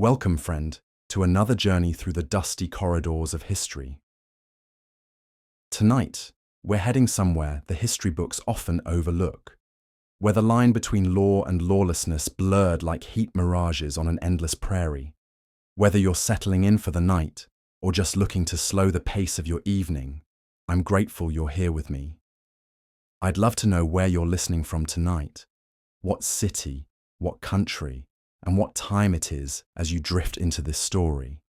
Welcome, friend, to another journey through the dusty corridors of history. Tonight, we're heading somewhere the history books often overlook, where the line between law and lawlessness blurred like heat mirages on an endless prairie. Whether you're settling in for the night or just looking to slow the pace of your evening, I'm grateful you're here with me. I'd love to know where you're listening from tonight, what city, what country, and what time it is as you drift into this story.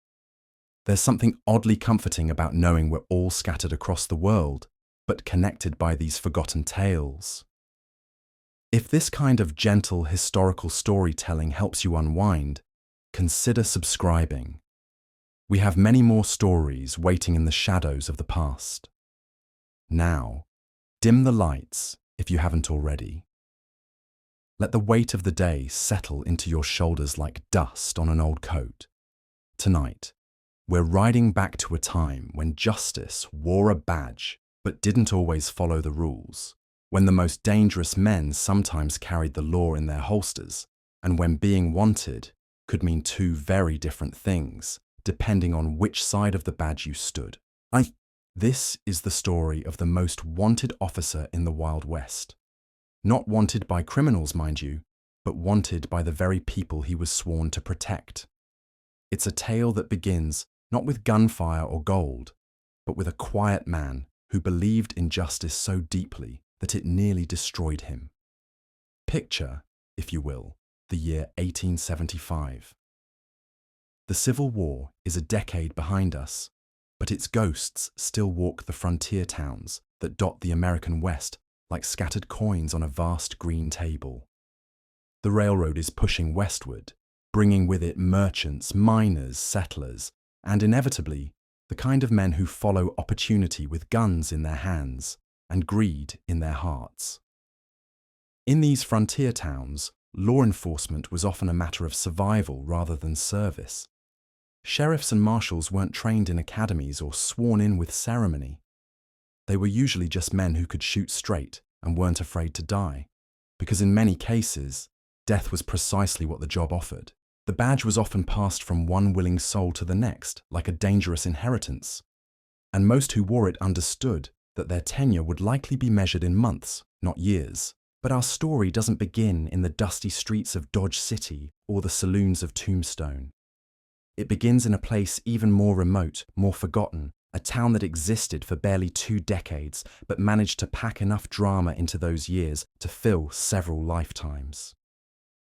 There's something oddly comforting about knowing we're all scattered across the world, but connected by these forgotten tales. If this kind of gentle historical storytelling helps you unwind, consider subscribing. We have many more stories waiting in the shadows of the past. Now, dim the lights if you haven't already. Let the weight of the day settle into your shoulders like dust on an old coat. Tonight, we're riding back to a time when justice wore a badge but didn't always follow the rules, when the most dangerous men sometimes carried the law in their holsters, and when being wanted could mean two very different things, depending on which side of the badge you stood. This is the story of the most wanted officer in the Wild West. Not wanted by criminals, mind you, but wanted by the very people he was sworn to protect. It's a tale that begins not with gunfire or gold, but with a quiet man who believed in justice so deeply that it nearly destroyed him. Picture, if you will, the year 1875. The Civil War is a decade behind us, but its ghosts still walk the frontier towns that dot the American West like scattered coins on a vast green table. The railroad is pushing westward, bringing with it merchants, miners, settlers, and inevitably, the kind of men who follow opportunity with guns in their hands and greed in their hearts. In these frontier towns, law enforcement was often a matter of survival rather than service. Sheriffs and marshals weren't trained in academies or sworn in with ceremony. They were usually just men who could shoot straight and weren't afraid to die, because in many cases, death was precisely what the job offered. The badge was often passed from one willing soul to the next, like a dangerous inheritance, and most who wore it understood that their tenure would likely be measured in months, not years. But our story doesn't begin in the dusty streets of Dodge City or the saloons of Tombstone. It begins in a place even more remote, more forgotten, a town that existed for barely 2 decades, but managed to pack enough drama into those years to fill several lifetimes.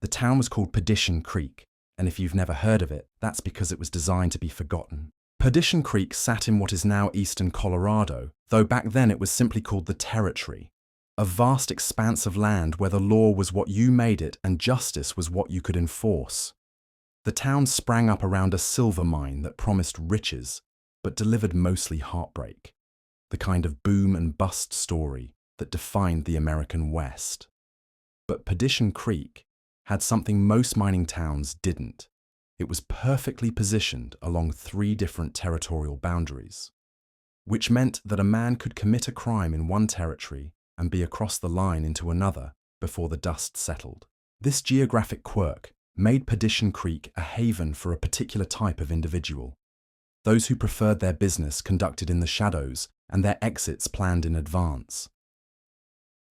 The town was called Perdition Creek, and if you've never heard of it, that's because it was designed to be forgotten. Perdition Creek sat in what is now eastern Colorado, though back then it was simply called the Territory, a vast expanse of land where the law was what you made it and justice was what you could enforce. The town sprang up around a silver mine that promised riches, but delivered mostly heartbreak, the kind of boom and bust story that defined the American West. But Perdition Creek had something most mining towns didn't. It was perfectly positioned along 3 different territorial boundaries, which meant that a man could commit a crime in one territory and be across the line into another before the dust settled. This geographic quirk made Perdition Creek a haven for a particular type of individual, those who preferred their business conducted in the shadows and their exits planned in advance.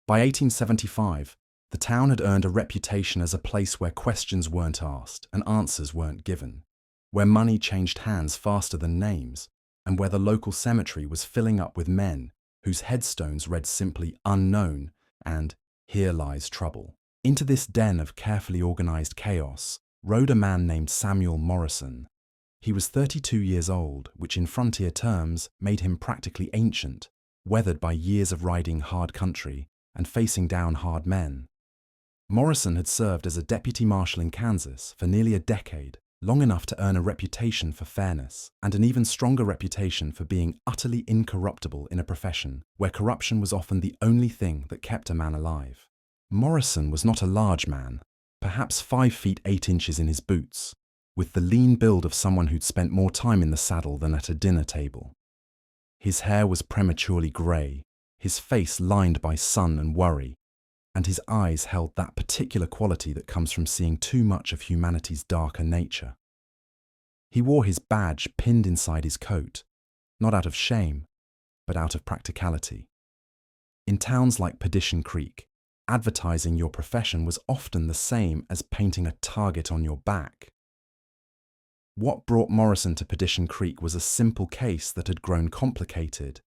By 1875, the town had earned a reputation as a place where questions weren't asked and answers weren't given, where money changed hands faster than names, and where the local cemetery was filling up with men whose headstones read simply "unknown" and "here lies trouble." Into this den of carefully organized chaos rode a man named Samuel Morrison. He was 32 years old, which in frontier terms made him practically ancient, weathered by years of riding hard country and facing down hard men. Morrison had served as a deputy marshal in Kansas for nearly a decade, long enough to earn a reputation for fairness and an even stronger reputation for being utterly incorruptible in a profession where corruption was often the only thing that kept a man alive. Morrison was not a large man, perhaps 5 feet 8 inches in his boots, with the lean build of someone who'd spent more time in the saddle than at a dinner table. His hair was prematurely grey, his face lined by sun and worry, and his eyes held that particular quality that comes from seeing too much of humanity's darker nature. He wore his badge pinned inside his coat, not out of shame, but out of practicality. In towns like Perdition Creek, advertising your profession was often the same as painting a target on your back. What brought Morrison to Perdition Creek was a simple case that had grown complicated,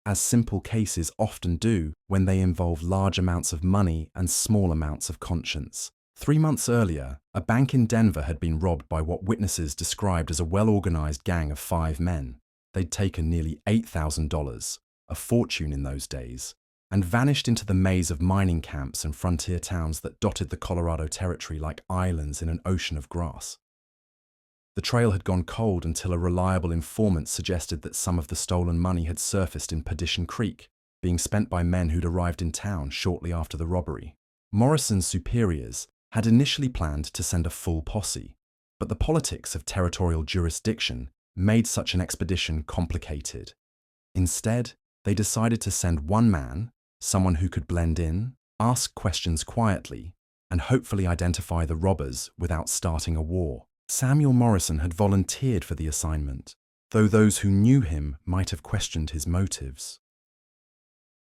as simple cases often do when they involve large amounts of money and small amounts of conscience. 3 months earlier, a bank in Denver had been robbed by what witnesses described as a well-organized gang of 5 men. They'd taken nearly $8,000, a fortune in those days, and vanished into the maze of mining camps and frontier towns that dotted the Colorado Territory like islands in an ocean of grass. The trail had gone cold until a reliable informant suggested that some of the stolen money had surfaced in Perdition Creek, being spent by men who'd arrived in town shortly after the robbery. Morrison's superiors had initially planned to send a full posse, but the politics of territorial jurisdiction made such an expedition complicated. Instead, they decided to send one man, someone who could blend in, ask questions quietly, and hopefully identify the robbers without starting a war. Samuel Morrison had volunteered for the assignment, though those who knew him might have questioned his motives.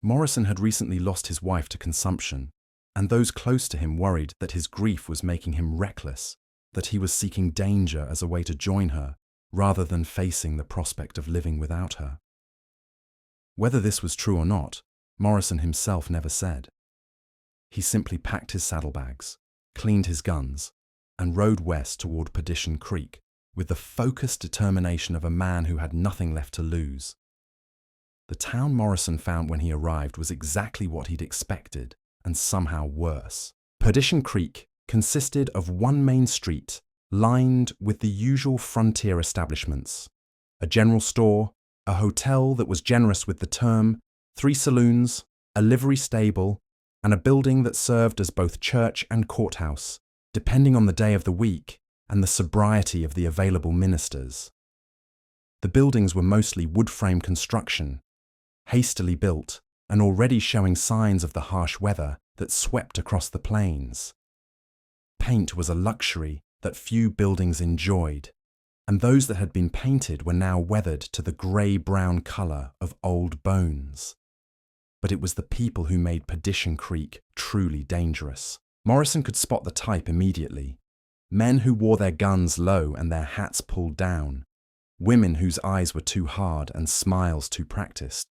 Morrison had recently lost his wife to consumption, and those close to him worried that his grief was making him reckless, that he was seeking danger as a way to join her, rather than facing the prospect of living without her. Whether this was true or not, Morrison himself never said. He simply packed his saddlebags, cleaned his guns, and rode west toward Perdition Creek with the focused determination of a man who had nothing left to lose. The town Morrison found when he arrived was exactly what he'd expected, and somehow worse. Perdition Creek consisted of one main street lined with the usual frontier establishments: a general store, a hotel that was generous with the term, 3 saloons, a livery stable, and a building that served as both church and courthouse, depending on the day of the week and the sobriety of the available ministers. The buildings were mostly wood-frame construction, hastily built and already showing signs of the harsh weather that swept across the plains. Paint was a luxury that few buildings enjoyed, and those that had been painted were now weathered to the grey-brown colour of old bones. But it was the people who made Perdition Creek truly dangerous. Morrison could spot the type immediately: men who wore their guns low and their hats pulled down, women whose eyes were too hard and smiles too practiced,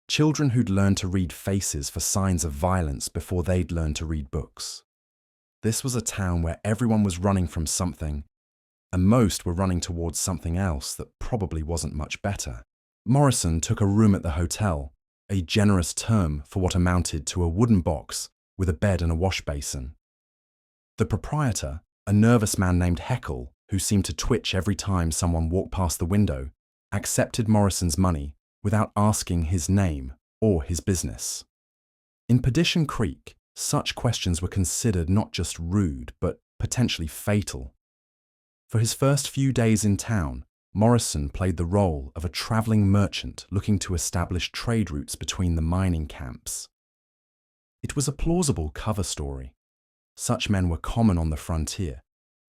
children who'd learned to read faces for signs of violence before they'd learned to read books. This was a town where everyone was running from something, and most were running towards something else that probably wasn't much better. Morrison took a room at the hotel, a generous term for what amounted to a wooden box with a bed and a wash basin. The proprietor, a nervous man named Heckle, who seemed to twitch every time someone walked past the window, accepted Morrison's money without asking his name or his business. In Perdition Creek, such questions were considered not just rude, but potentially fatal. For his first few days in town, Morrison played the role of a travelling merchant looking to establish trade routes between the mining camps. It was a plausible cover story. Such men were common on the frontier,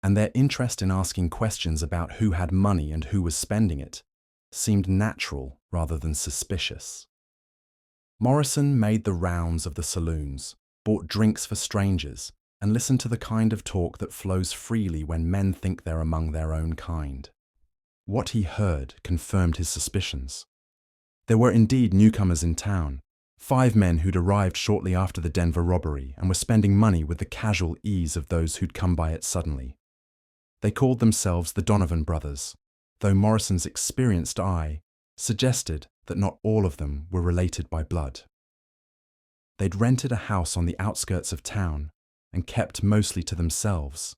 and their interest in asking questions about who had money and who was spending it seemed natural rather than suspicious. Morrison made the rounds of the saloons, bought drinks for strangers, and listened to the kind of talk that flows freely when men think they're among their own kind. What he heard confirmed his suspicions. There were indeed newcomers in town, 5 men who'd arrived shortly after the Denver robbery and were spending money with the casual ease of those who'd come by it suddenly. They called themselves the Donovan brothers, though Morrison's experienced eye suggested that not all of them were related by blood. They'd rented a house on the outskirts of town and kept mostly to themselves,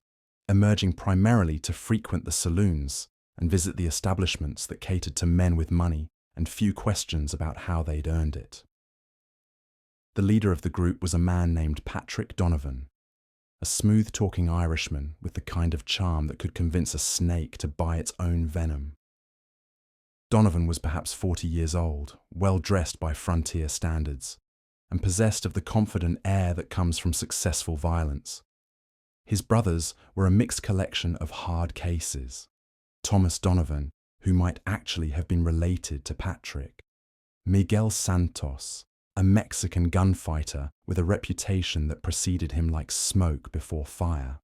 emerging primarily to frequent the saloons and visit the establishments that catered to men with money and few questions about how they'd earned it. The leader of the group was a man named Patrick Donovan, a smooth-talking Irishman with the kind of charm that could convince a snake to buy its own venom. Donovan was perhaps 40 years old, well-dressed by frontier standards, and possessed of the confident air that comes from successful violence. His brothers were a mixed collection of hard cases. Thomas Donovan, who might actually have been related to Patrick. Miguel Santos, a Mexican gunfighter with a reputation that preceded him like smoke before fire.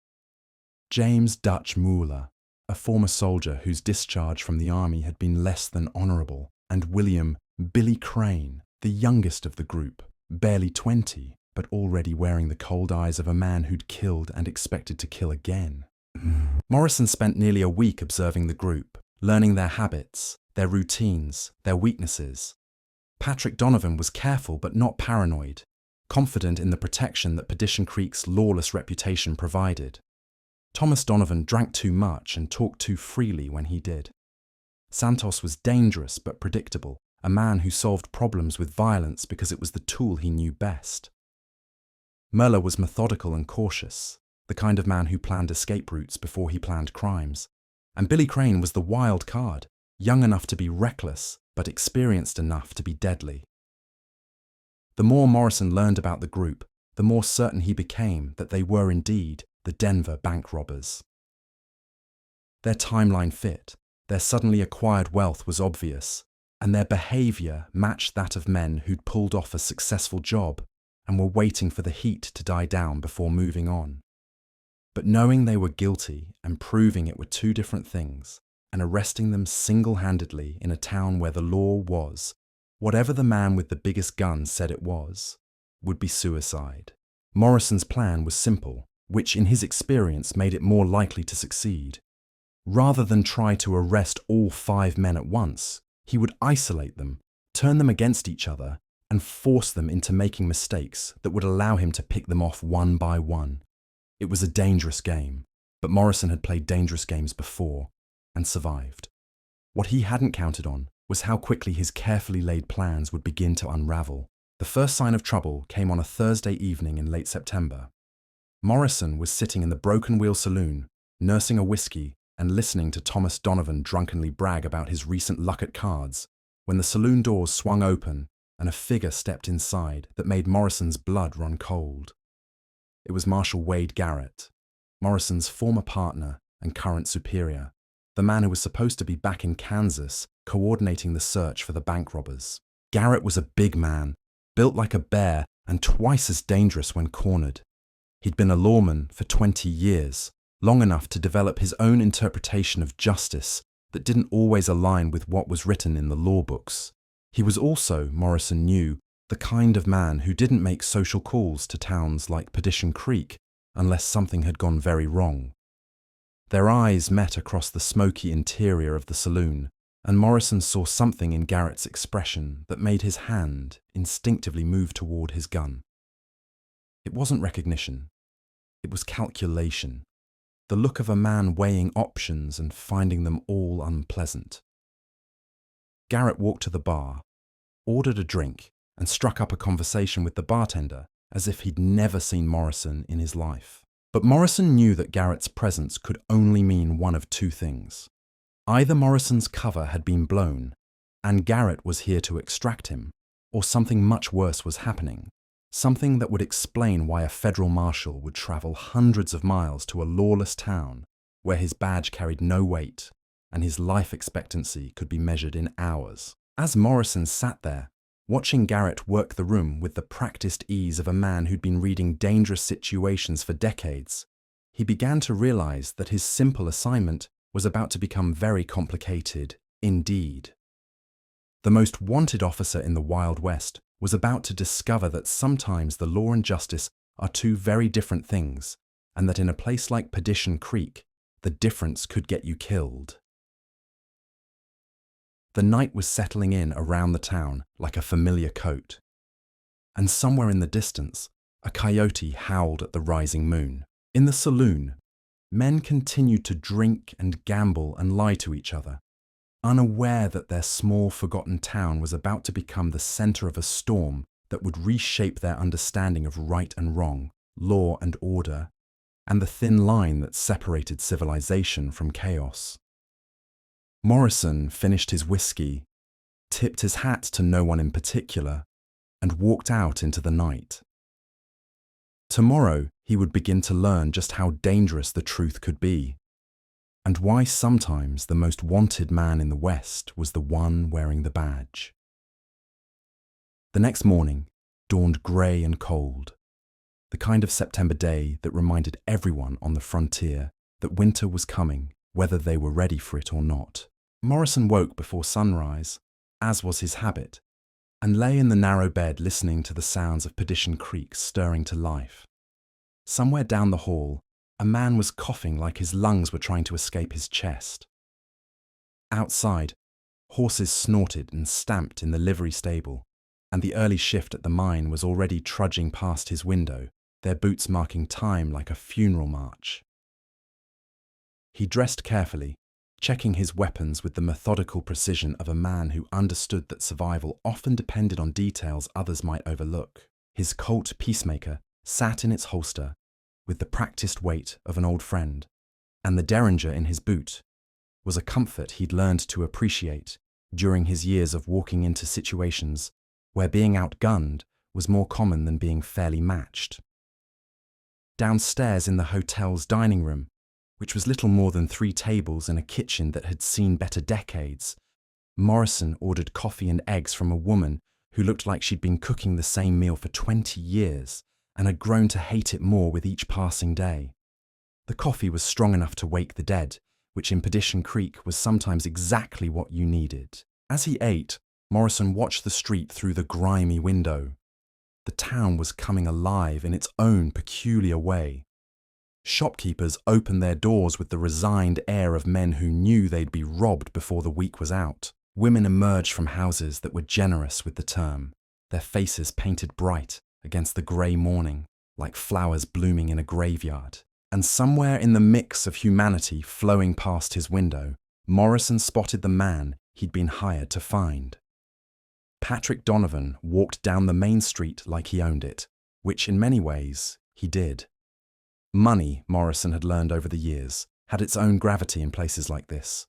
James Dutch Mueller, a former soldier whose discharge from the army had been less than honourable, and William Billy Crane, the youngest of the group, barely 20, but already wearing the cold eyes of a man who'd killed and expected to kill again. Morrison spent nearly a week observing the group, learning their habits, their routines, their weaknesses. Patrick Donovan was careful but not paranoid, confident in the protection that Perdition Creek's lawless reputation provided. Thomas Donovan drank too much and talked too freely when he did. Santos was dangerous but predictable, a man who solved problems with violence because it was the tool he knew best. Mueller was methodical and cautious, the kind of man who planned escape routes before he planned crimes. And Billy Crane was the wild card, young enough to be reckless, but experienced enough to be deadly. The more Morrison learned about the group, the more certain he became that they were indeed the Denver bank robbers. Their timeline fit, their suddenly acquired wealth was obvious, and their behaviour matched that of men who'd pulled off a successful job and were waiting for the heat to die down before moving on. But knowing they were guilty and proving it were two different things, and arresting them single-handedly in a town where the law was, whatever the man with the biggest gun said it was, would be suicide. Morrison's plan was simple, which in his experience made it more likely to succeed. Rather than try to arrest all 5 men at once, he would isolate them, turn them against each other, and force them into making mistakes that would allow him to pick them off one by one. It was a dangerous game, but Morrison had played dangerous games before and survived. What he hadn't counted on was how quickly his carefully laid plans would begin to unravel. The first sign of trouble came on a Thursday evening in late September. Morrison was sitting in the Broken Wheel Saloon, nursing a whiskey and listening to Thomas Donovan drunkenly brag about his recent luck at cards, when the saloon doors swung open and a figure stepped inside that made Morrison's blood run cold. It was Marshal Wade Garrett, Morrison's former partner and current superior, the man who was supposed to be back in Kansas coordinating the search for the bank robbers. Garrett was a big man, built like a bear and twice as dangerous when cornered. He'd been a lawman for 20 years, long enough to develop his own interpretation of justice that didn't always align with what was written in the law books. He was also, Morrison knew, the kind of man who didn't make social calls to towns like Perdition Creek unless something had gone very wrong. Their eyes met across the smoky interior of the saloon, and Morrison saw something in Garrett's expression that made his hand instinctively move toward his gun. It wasn't recognition. It was calculation, the look of a man weighing options and finding them all unpleasant. Garrett walked to the bar, ordered a drink, and struck up a conversation with the bartender as if he'd never seen Morrison in his life. But Morrison knew that Garrett's presence could only mean one of two things. Either Morrison's cover had been blown, and Garrett was here to extract him, or something much worse was happening, something that would explain why a federal marshal would travel hundreds of miles to a lawless town where his badge carried no weight and his life expectancy could be measured in hours. As Morrison sat there, watching Garrett work the room with the practiced ease of a man who'd been reading dangerous situations for decades, he began to realize that his simple assignment was about to become very complicated indeed. The most wanted officer in the Wild West was about to discover that sometimes the law and justice are two very different things, and that in a place like Perdition Creek, the difference could get you killed. The night was settling in around the town like a familiar coat, and somewhere in the distance, a coyote howled at the rising moon. In the saloon, men continued to drink and gamble and lie to each other, unaware that their small, forgotten town was about to become the center of a storm that would reshape their understanding of right and wrong, law and order, and the thin line that separated civilization from chaos. Morrison finished his whiskey, tipped his hat to no one in particular, and walked out into the night. Tomorrow, he would begin to learn just how dangerous the truth could be. and why sometimes the most wanted man in the West was the one wearing the badge. The next morning dawned grey and cold, the kind of September day that reminded everyone on the frontier that winter was coming, whether they were ready for it or not. Morrison woke before sunrise, as was his habit, and lay in the narrow bed listening to the sounds of Perdition Creek stirring to life. Somewhere down the hall, a man was coughing like his lungs were trying to escape his chest. Outside, horses snorted and stamped in the livery stable, and the early shift at the mine was already trudging past his window, their boots marking time like a funeral march. He dressed carefully, checking his weapons with the methodical precision of a man who understood that survival often depended on details others might overlook. His Colt Peacemaker sat in its holster with the practiced weight of an old friend, and the Derringer in his boot was a comfort he'd learned to appreciate during his years of walking into situations where being outgunned was more common than being fairly matched. Downstairs in the hotel's dining room, which was little more than 3 tables and a kitchen that had seen better decades, Morrison ordered coffee and eggs from a woman who looked like she'd been cooking the same meal for 20 years and had grown to hate it more with each passing day. The coffee was strong enough to wake the dead, which in Perdition Creek was sometimes exactly what you needed. As he ate, Morrison watched the street through the grimy window. The town was coming alive in its own peculiar way. Shopkeepers opened their doors with the resigned air of men who knew they'd be robbed before the week was out. Women emerged from houses that were generous with the term, their faces painted bright against the grey morning, like flowers blooming in a graveyard. And somewhere in the mix of humanity flowing past his window, Morrison spotted the man he'd been hired to find. Patrick Donovan walked down the main street like he owned it, which in many ways he did. Money, Morrison had learned over the years, had its own gravity in places like this.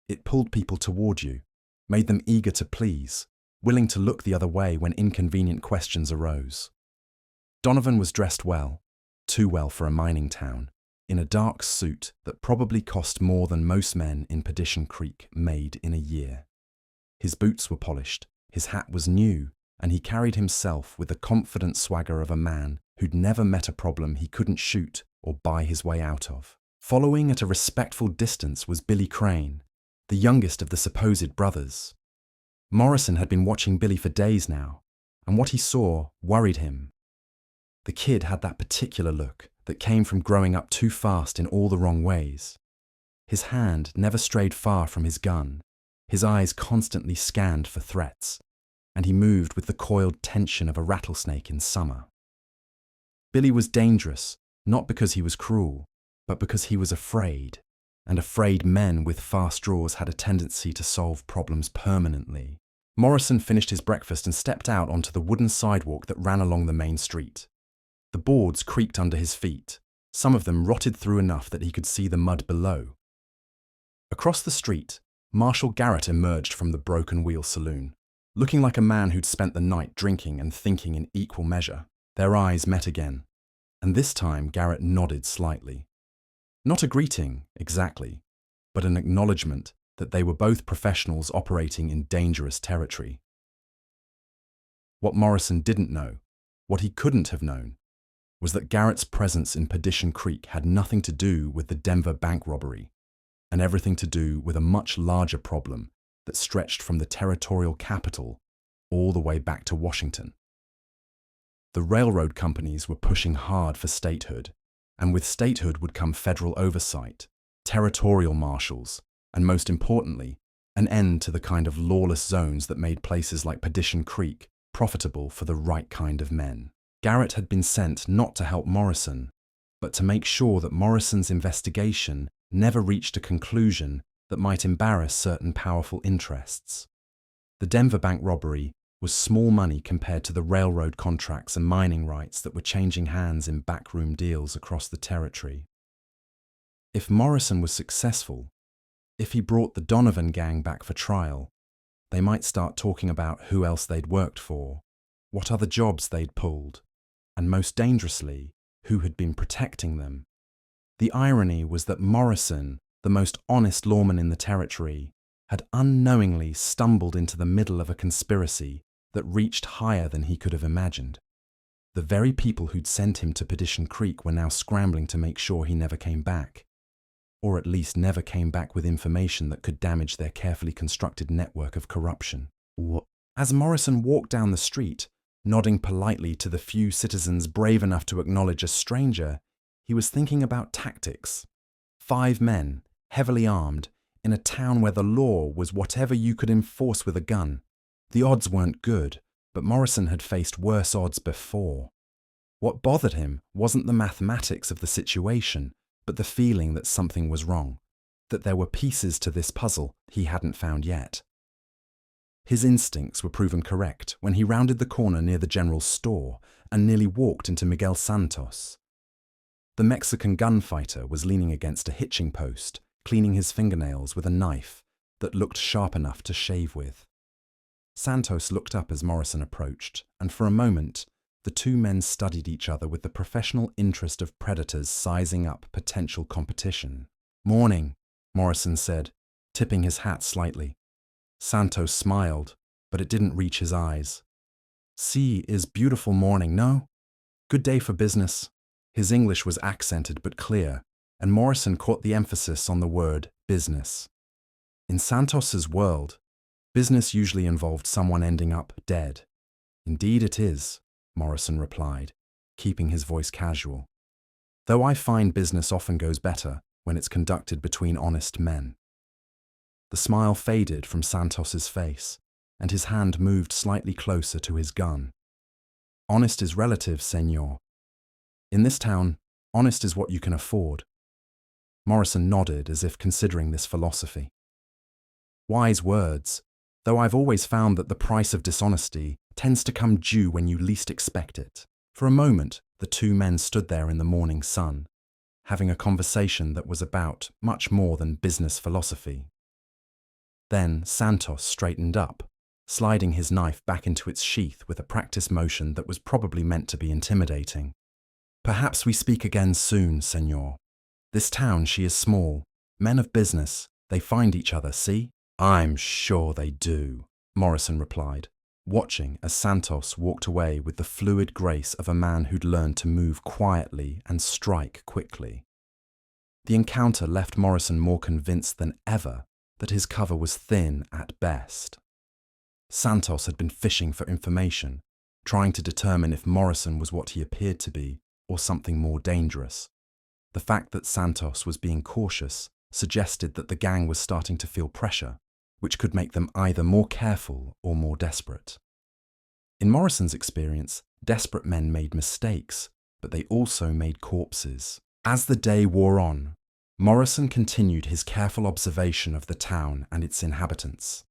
It pulled people toward you, made them eager to please, willing to look the other way when inconvenient questions arose. Donovan was dressed well, too well for a mining town, in a dark suit that probably cost more than most men in Perdition Creek made in a year. His boots were polished, his hat was new, and he carried himself with the confident swagger of a man who'd never met a problem he couldn't shoot or buy his way out of. Following at a respectful distance was Billy Crane, the youngest of the supposed brothers. Morrison had been watching Billy for days now, and what he saw worried him. The kid had that particular look that came from growing up too fast in all the wrong ways. His hand never strayed far from his gun, his eyes constantly scanned for threats, and he moved with the coiled tension of a rattlesnake in summer. Billy was dangerous, not because he was cruel, but because he was afraid, and afraid men with fast draws had a tendency to solve problems permanently. Morrison finished his breakfast and stepped out onto the wooden sidewalk that ran along the main street. The boards creaked under his feet, some of them rotted through enough that he could see the mud below. Across the street, Marshall Garrett emerged from the Broken Wheel Saloon, looking like a man who'd spent the night drinking and thinking in equal measure. Their eyes met again, and this time Garrett nodded slightly. Not a greeting, exactly, but an acknowledgement that they were both professionals operating in dangerous territory. What Morrison didn't know, what he couldn't have known, was that Garrett's presence in Perdition Creek had nothing to do with the Denver bank robbery, and everything to do with a much larger problem that stretched from the territorial capital all the way back to Washington. The railroad companies were pushing hard for statehood, and with statehood would come federal oversight, territorial marshals, and most importantly, an end to the kind of lawless zones that made places like Perdition Creek profitable for the right kind of men. Garrett had been sent not to help Morrison, but to make sure that Morrison's investigation never reached a conclusion that might embarrass certain powerful interests. The Denver bank robbery was small money compared to the railroad contracts and mining rights that were changing hands in backroom deals across the territory. If Morrison was successful, if he brought the Donovan gang back for trial, they might start talking about who else they'd worked for, what other jobs they'd pulled, and most dangerously, who had been protecting them. The irony was that Morrison, the most honest lawman in the territory, had unknowingly stumbled into the middle of a conspiracy that reached higher than he could have imagined. The very people who'd sent him to Perdition Creek were now scrambling to make sure he never came back, or at least never came back with information that could damage their carefully constructed network of corruption. As Morrison walked down the street, nodding politely to the few citizens brave enough to acknowledge a stranger, he was thinking about tactics. 5 men, heavily armed, in a town where the law was whatever you could enforce with a gun. The odds weren't good, but Morrison had faced worse odds before. What bothered him wasn't the mathematics of the situation, but the feeling that something was wrong, that there were pieces to this puzzle he hadn't found yet. His instincts were proven correct when he rounded the corner near the general store and nearly walked into Miguel Santos. The Mexican gunfighter was leaning against a hitching post, cleaning his fingernails with a knife that looked sharp enough to shave with. Santos looked up as Morrison approached, and for a moment, the 2 men studied each other with the professional interest of predators sizing up potential competition. "Morning," Morrison said, tipping his hat slightly. Santos smiled, but it didn't reach his eyes. "Sea is beautiful morning, no? Good day for business." His English was accented but clear, and Morrison caught the emphasis on the word business. In Santos's world, business usually involved someone ending up dead. "Indeed it is," Morrison replied, keeping his voice casual. "Though I find business often goes better when it's conducted between honest men." The smile faded from Santos's face, and his hand moved slightly closer to his gun. "Honest is relative, senor. In this town, honest is what you can afford." Morrison nodded as if considering this philosophy. "Wise words, though I've always found that the price of dishonesty tends to come due when you least expect it." For a moment, the 2 men stood there in the morning sun, having a conversation that was about much more than business philosophy. Then Santos straightened up, sliding his knife back into its sheath with a practice motion that was probably meant to be intimidating. "Perhaps we speak again soon, senor. This town, she is small. Men of business, they find each other, see?" "I'm sure they do," Morrison replied, watching as Santos walked away with the fluid grace of a man who'd learned to move quietly and strike quickly. The encounter left Morrison more convinced than ever that his cover was thin at best. Santos had been fishing for information, trying to determine if Morrison was what he appeared to be or something more dangerous. The fact that Santos was being cautious suggested that the gang was starting to feel pressure, which could make them either more careful or more desperate. In Morrison's experience, desperate men made mistakes, but they also made corpses. As the day wore on, Morrison continued his careful observation of the town and its inhabitants.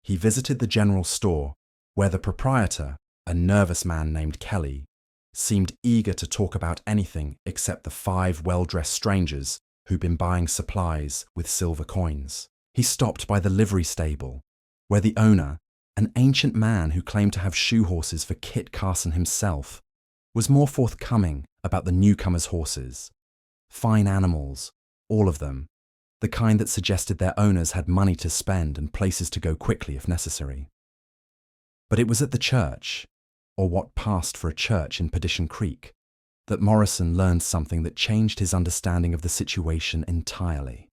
He visited the general store, where the proprietor, a nervous man named Kelly, seemed eager to talk about anything except the 5 well-dressed strangers who'd been buying supplies with silver coins. He stopped by the livery stable, where the owner, an ancient man who claimed to have shoe horses for Kit Carson himself, was more forthcoming about the newcomers' horses. Fine animals, all of them, the kind that suggested their owners had money to spend and places to go quickly if necessary. But it was at the church, or what passed for a church in Perdition Creek, that Morrison learned something that changed his understanding of the situation entirely.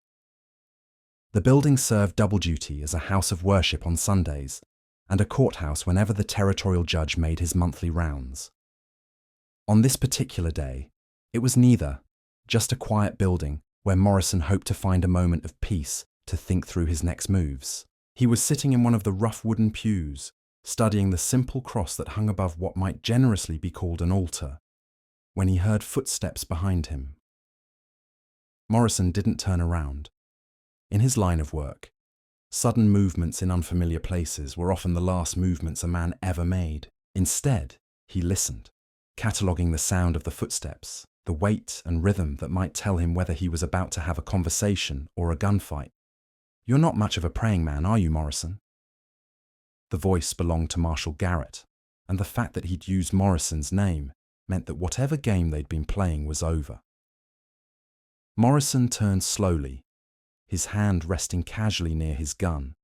The building served double duty as a house of worship on Sundays and a courthouse whenever the territorial judge made his monthly rounds. On this particular day, it was neither, just a quiet building where Morrison hoped to find a moment of peace to think through his next moves. He was sitting in one of the rough wooden pews, studying the simple cross that hung above what might generously be called an altar, when he heard footsteps behind him. Morrison didn't turn around. In his line of work, sudden movements in unfamiliar places were often the last movements a man ever made. Instead, he listened, cataloguing the sound of the footsteps, the weight and rhythm that might tell him whether he was about to have a conversation or a gunfight. "You're not much of a praying man, are you, Morrison?" The voice belonged to Marshal Garrett, and the fact that he'd used Morrison's name meant that whatever game they'd been playing was over. Morrison turned slowly, his hand resting casually near his gun,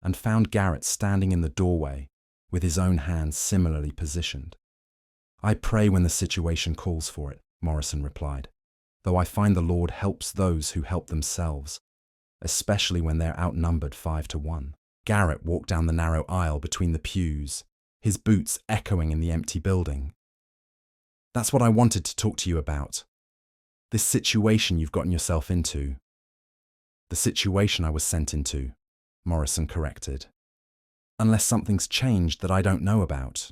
and found Garrett standing in the doorway with his own hand similarly positioned. "I pray when the situation calls for it," Morrison replied, "though I find the Lord helps those who help themselves, especially when they're outnumbered 5-1. Garrett walked down the narrow aisle between the pews, his boots echoing in the empty building. "That's what I wanted to talk to you about. This situation you've gotten yourself into." "The situation I was sent into," Morrison corrected. "Unless something's changed that I don't know about."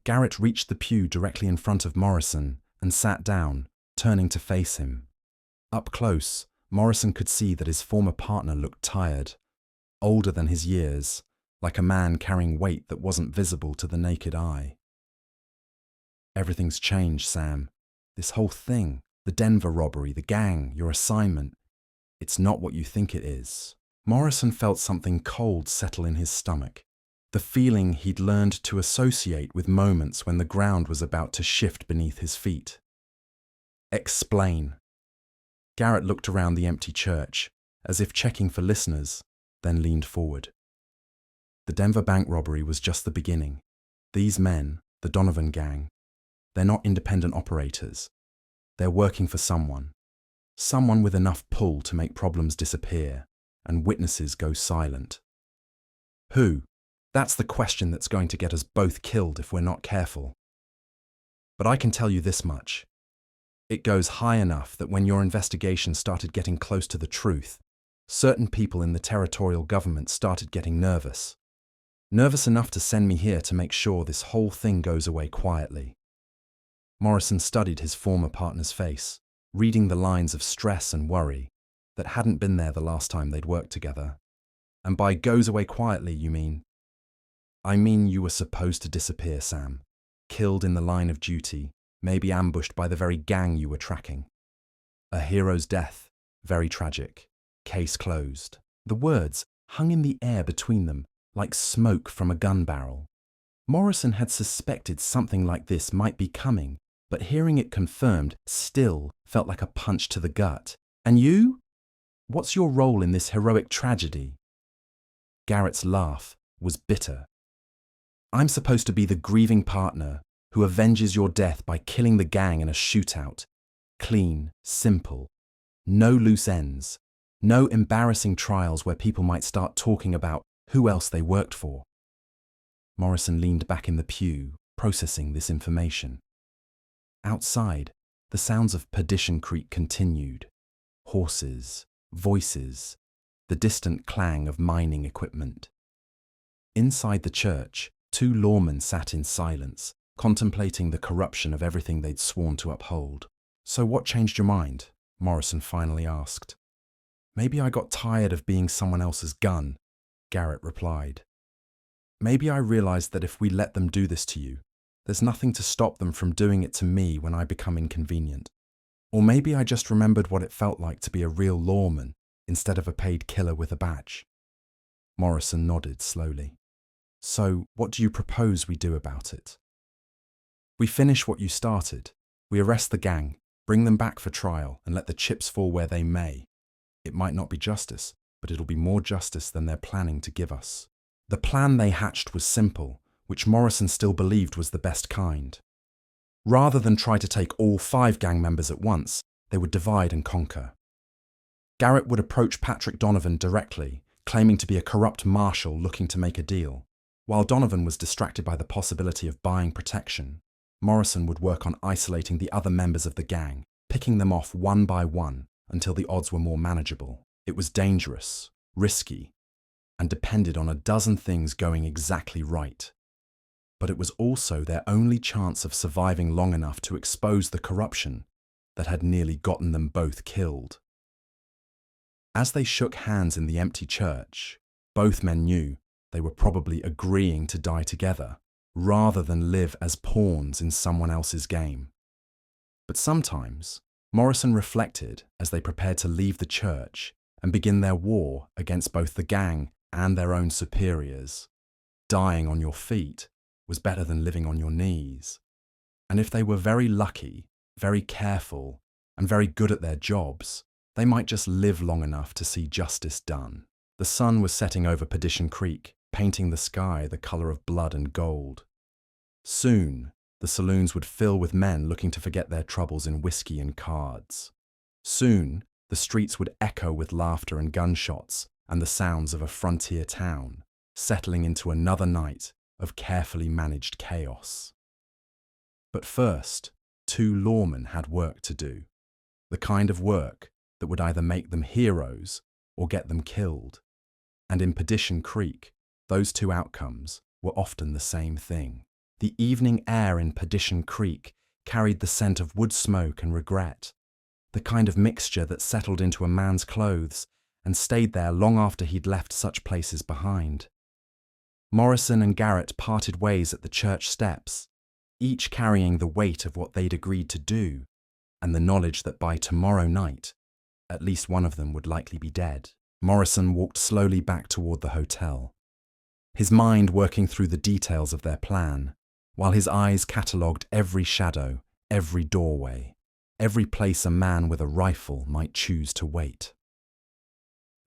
Garrett reached the pew directly in front of Morrison and sat down, turning to face him. Up close, Morrison could see that his former partner looked tired, older than his years, like a man carrying weight that wasn't visible to the naked eye. "Everything's changed, Sam. This whole thing, the Denver robbery, the gang, your assignment, it's not what you think it is." Morrison felt something cold settle in his stomach, the feeling he'd learned to associate with moments when the ground was about to shift beneath his feet. "Explain." Garrett looked around the empty church, as if checking for listeners, then leaned forward. "The Denver bank robbery was just the beginning. These men, the Donovan gang, they're not independent operators. They're working for someone with enough pull to make problems disappear and witnesses go silent." "Who?" "That's the question that's going to get us both killed if we're not careful. But I can tell you this much. It goes high enough that when your investigation started getting close to the truth, certain people in the territorial government started getting nervous. Nervous enough to send me here to make sure this whole thing goes away quietly." Morrison studied his former partner's face, reading the lines of stress and worry that hadn't been there the last time they'd worked together. "And by goes away quietly, you mean?" "I mean you were supposed to disappear, Sam. Killed in the line of duty, maybe ambushed by the very gang you were tracking. A hero's death, very tragic. Case closed." The words hung in the air between them like smoke from a gun barrel. Morrison had suspected something like this might be coming, but hearing it confirmed still felt like a punch to the gut. "And you? What's your role in this heroic tragedy?" Garrett's laugh was bitter. "I'm supposed to be the grieving partner who avenges your death by killing the gang in a shootout. Clean, simple. No loose ends. No embarrassing trials where people might start talking about who else they worked for." Morrison leaned back in the pew, processing this information. Outside, the sounds of Perdition Creek continued. Horses, voices, the distant clang of mining equipment. Inside the church, two lawmen sat in silence, contemplating the corruption of everything they'd sworn to uphold. "So what changed your mind?" Morrison finally asked. "Maybe I got tired of being someone else's gun," Garrett replied. "Maybe I realized that if we let them do this to you, there's nothing to stop them from doing it to me when I become inconvenient. Or maybe I just remembered what it felt like to be a real lawman instead of a paid killer with a badge." Morrison nodded slowly. "So, what do you propose we do about it?" "We finish what you started. We arrest the gang, bring them back for trial, and let the chips fall where they may. It might not be justice, but it'll be more justice than they're planning to give us." The plan they hatched was simple, which Morrison still believed was the best kind. Rather than try to take all 5 gang members at once, they would divide and conquer. Garrett would approach Patrick Donovan directly, claiming to be a corrupt marshal looking to make a deal. While Donovan was distracted by the possibility of buying protection, Morrison would work on isolating the other members of the gang, picking them off one by one until the odds were more manageable. It was dangerous, risky, and depended on a dozen things going exactly right. But it was also their only chance of surviving long enough to expose the corruption that had nearly gotten them both killed. As they shook hands in the empty church, both men knew they were probably agreeing to die together, rather than live as pawns in someone else's game. But sometimes, Morrison reflected as they prepared to leave the church and begin their war against both the gang and their own superiors. Dying on your feet was better than living on your knees. And if they were very lucky, very careful, and very good at their jobs, They might just live long enough to see justice done. The sun was setting over Perdition Creek, painting the sky the color of blood and gold. Soon, the saloons would fill with men looking to forget their troubles in whiskey and cards. Soon, the streets would echo with laughter and gunshots and the sounds of a frontier town, settling into another night of carefully managed chaos. But first, two lawmen had work to do, the kind of work that would either make them heroes or get them killed. And in Perdition Creek, those two outcomes were often the same thing. The evening air in Perdition Creek carried the scent of wood smoke and regret, the kind of mixture that settled into a man's clothes and stayed there long after he'd left such places behind. Morrison and Garrett parted ways at the church steps, each carrying the weight of what they'd agreed to do, and the knowledge that by tomorrow night, at least one of them would likely be dead. Morrison walked slowly back toward the hotel, his mind working through the details of their plan, while his eyes catalogued every shadow, every doorway, every place a man with a rifle might choose to wait.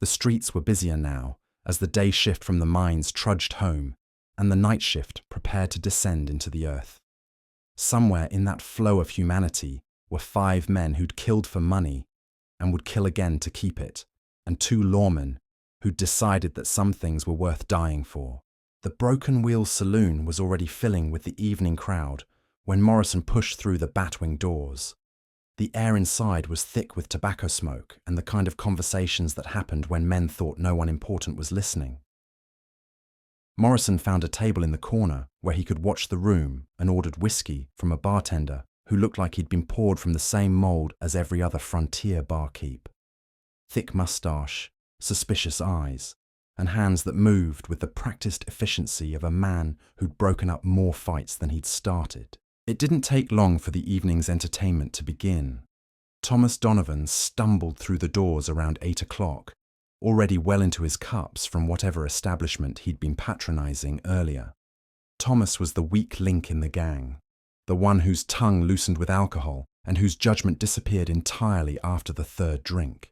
The streets were busier now, as the day shift from the mines trudged home, and the night shift prepared to descend into the earth. Somewhere in that flow of humanity were 5 men who'd killed for money and would kill again to keep it, and 2 lawmen who'd decided that some things were worth dying for. The Broken Wheel Saloon was already filling with the evening crowd when Morrison pushed through the batwing doors. The air inside was thick with tobacco smoke and the kind of conversations that happened when men thought no one important was listening. Morrison found a table in the corner where he could watch the room and ordered whiskey from a bartender who looked like he'd been poured from the same mould as every other frontier barkeep. Thick moustache, suspicious eyes, and hands that moved with the practiced efficiency of a man who'd broken up more fights than he'd started. It didn't take long for the evening's entertainment to begin. Thomas Donovan stumbled through the doors around 8 o'clock, already well into his cups from whatever establishment he'd been patronizing earlier. Thomas was the weak link in the gang, the one whose tongue loosened with alcohol and whose judgment disappeared entirely after the 3rd drink.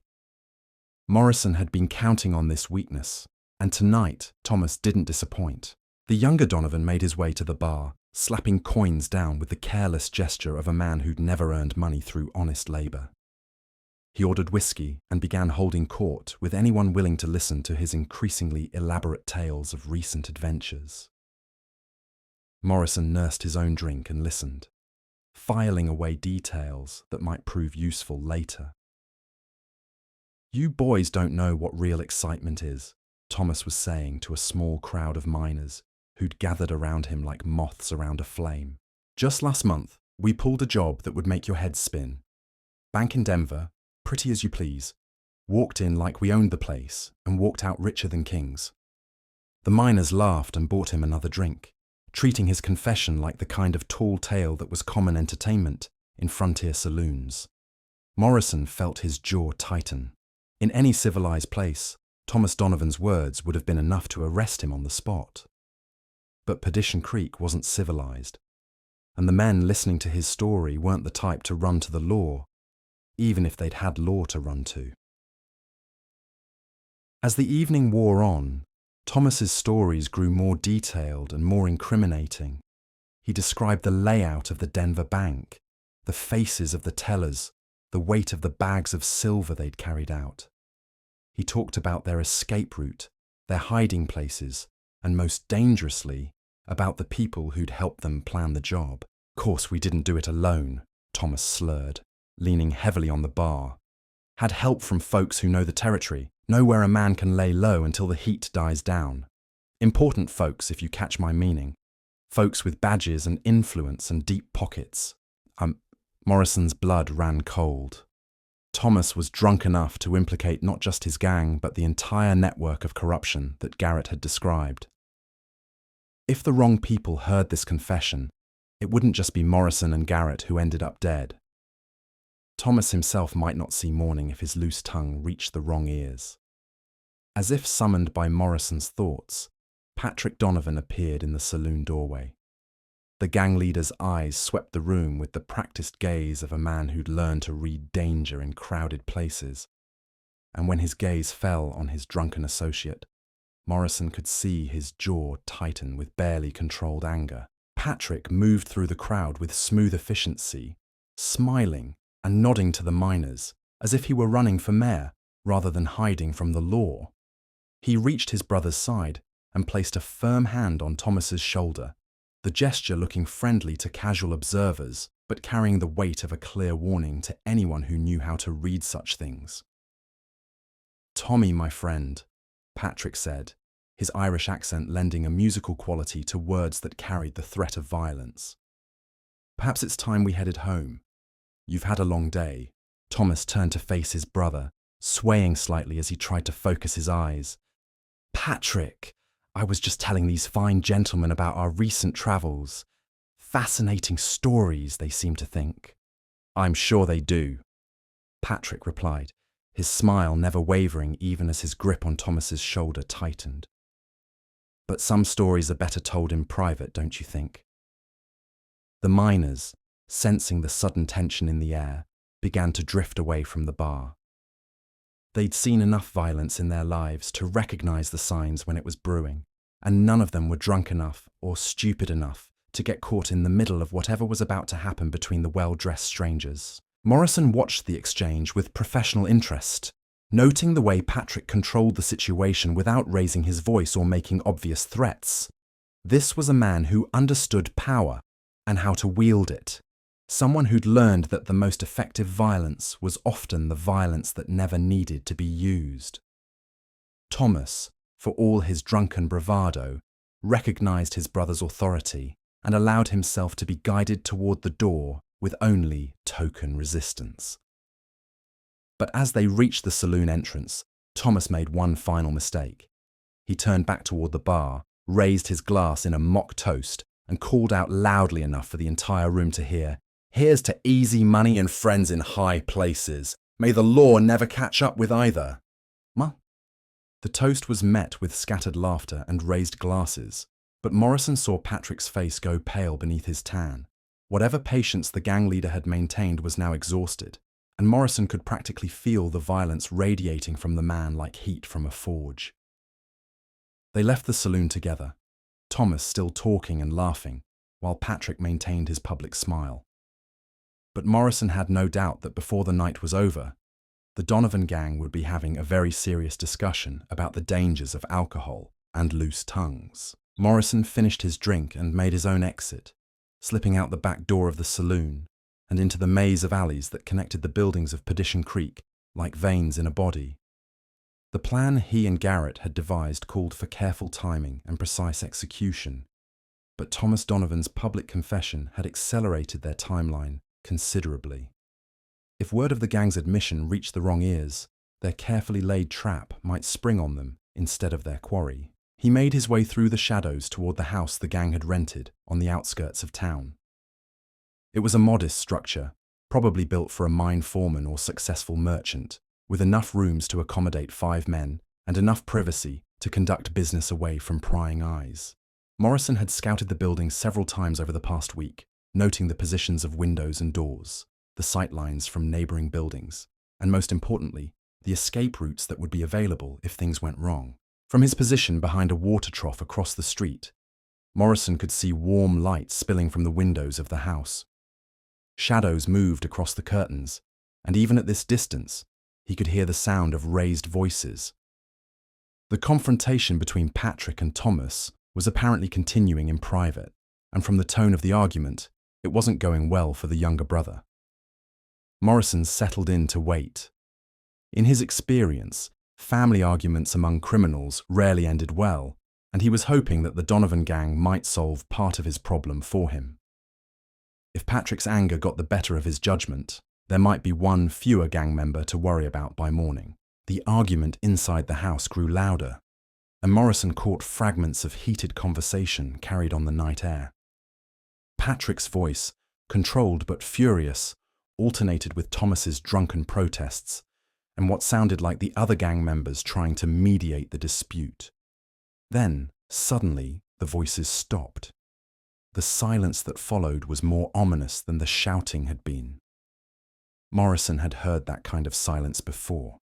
Morrison had been counting on this weakness, and tonight Thomas didn't disappoint. The younger Donovan made his way to the bar, slapping coins down with the careless gesture of a man who'd never earned money through honest labour. He ordered whiskey and began holding court with anyone willing to listen to his increasingly elaborate tales of recent adventures. Morrison nursed his own drink and listened, filing away details that might prove useful later. "You boys don't know what real excitement is," Thomas was saying to a small crowd of miners who'd gathered around him like moths around a flame. "Just last month, we pulled a job that would make your head spin. Bank in Denver, pretty as you please, walked in like we owned the place and walked out richer than kings." The miners laughed and bought him another drink, treating his confession like the kind of tall tale that was common entertainment in frontier saloons. Morrison felt his jaw tighten. In any civilized place, Thomas Donovan's words would have been enough to arrest him on the spot. But Perdition Creek wasn't civilized, and the men listening to his story weren't the type to run to the law, even if they'd had law to run to. As the evening wore on, Thomas's stories grew more detailed and more incriminating. He described the layout of the Denver bank, the faces of the tellers, the weight of the bags of silver they'd carried out. He talked about their escape route, their hiding places, and most dangerously, about the people who'd helped them plan the job. "Course we didn't do it alone," Thomas slurred, leaning heavily on the bar. "Had help from folks who know the territory, know where a man can lay low until the heat dies down. Important folks, if you catch my meaning. Folks with badges and influence and deep pockets." Morrison's blood ran cold. Thomas was drunk enough to implicate not just his gang, but the entire network of corruption that Garrett had described. If the wrong people heard this confession, it wouldn't just be Morrison and Garrett who ended up dead. Thomas himself might not see morning if his loose tongue reached the wrong ears. As if summoned by Morrison's thoughts, Patrick Donovan appeared in the saloon doorway. The gang leader's eyes swept the room with the practiced gaze of a man who'd learned to read danger in crowded places and when his gaze fell on his drunken associate, Morrison could see his jaw tighten with barely controlled anger. Patrick moved through the crowd with smooth efficiency, smiling and nodding to the miners, as if he were running for mayor rather than hiding from the law. He reached his brother's side and placed a firm hand on Thomas's shoulder, the gesture looking friendly to casual observers, but carrying the weight of a clear warning to anyone who knew how to read such things. "Tommy, my friend," Patrick said, his Irish accent lending a musical quality to words that carried the threat of violence. "Perhaps it's time we headed home. You've had a long day." Thomas turned to face his brother, swaying slightly as he tried to focus his eyes. "Patrick, I was just telling these fine gentlemen about our recent travels. Fascinating stories, they seem to think." "I'm sure they do," Patrick replied, his smile never wavering even as his grip on Thomas's shoulder tightened. "But some stories are better told in private, don't you think?" The miners, sensing the sudden tension in the air, began to drift away from the bar. They'd seen enough violence in their lives to recognize the signs when it was brewing, and none of them were drunk enough or stupid enough to get caught in the middle of whatever was about to happen between the well-dressed strangers. Morrison watched the exchange with professional interest, noting the way Patrick controlled the situation without raising his voice or making obvious threats. This was a man who understood power and how to wield it. Someone who'd learned that the most effective violence was often the violence that never needed to be used. Thomas, for all his drunken bravado, recognized his brother's authority and allowed himself to be guided toward the door with only token resistance. But as they reached the saloon entrance, Thomas made one final mistake. He turned back toward the bar, raised his glass in a mock toast, and called out loudly enough for the entire room to hear, "Here's to easy money and friends in high places. May the law never catch up with either." The toast was met with scattered laughter and raised glasses, but Morrison saw Patrick's face go pale beneath his tan. Whatever patience the gang leader had maintained was now exhausted, and Morrison could practically feel the violence radiating from the man like heat from a forge. They left the saloon together, Thomas still talking and laughing, while Patrick maintained his public smile. But Morrison had no doubt that before the night was over, the Donovan gang would be having a very serious discussion about the dangers of alcohol and loose tongues. Morrison finished his drink and made his own exit, slipping out the back door of the saloon and into the maze of alleys that connected the buildings of Perdition Creek like veins in a body. The plan he and Garrett had devised called for careful timing and precise execution, but Thomas Donovan's public confession had accelerated their timeline considerably. If word of the gang's admission reached the wrong ears, their carefully laid trap might spring on them instead of their quarry. He made his way through the shadows toward the house the gang had rented on the outskirts of town. It was a modest structure, probably built for a mine foreman or successful merchant, with enough rooms to accommodate 5 men and enough privacy to conduct business away from prying eyes. Morrison had scouted the building several times over the past week, noting the positions of windows and doors, the sightlines from neighboring buildings, and most importantly, the escape routes that would be available if things went wrong. From his position behind a water trough across the street, Morrison could see warm light spilling from the windows of the house. Shadows moved across the curtains, and even at this distance, he could hear the sound of raised voices. The confrontation between Patrick and Thomas was apparently continuing in private, and from the tone of the argument, it wasn't going well for the younger brother. Morrison settled in to wait. In his experience, family arguments among criminals rarely ended well, and he was hoping that the Donovan gang might solve part of his problem for him. If Patrick's anger got the better of his judgment, there might be one fewer gang member to worry about by morning. The argument inside the house grew louder, and Morrison caught fragments of heated conversation carried on the night air. Patrick's voice, controlled but furious, alternated with Thomas's drunken protests, and what sounded like the other gang members trying to mediate the dispute. Then, suddenly, the voices stopped. The silence that followed was more ominous than the shouting had been. Morrison had heard that kind of silence before.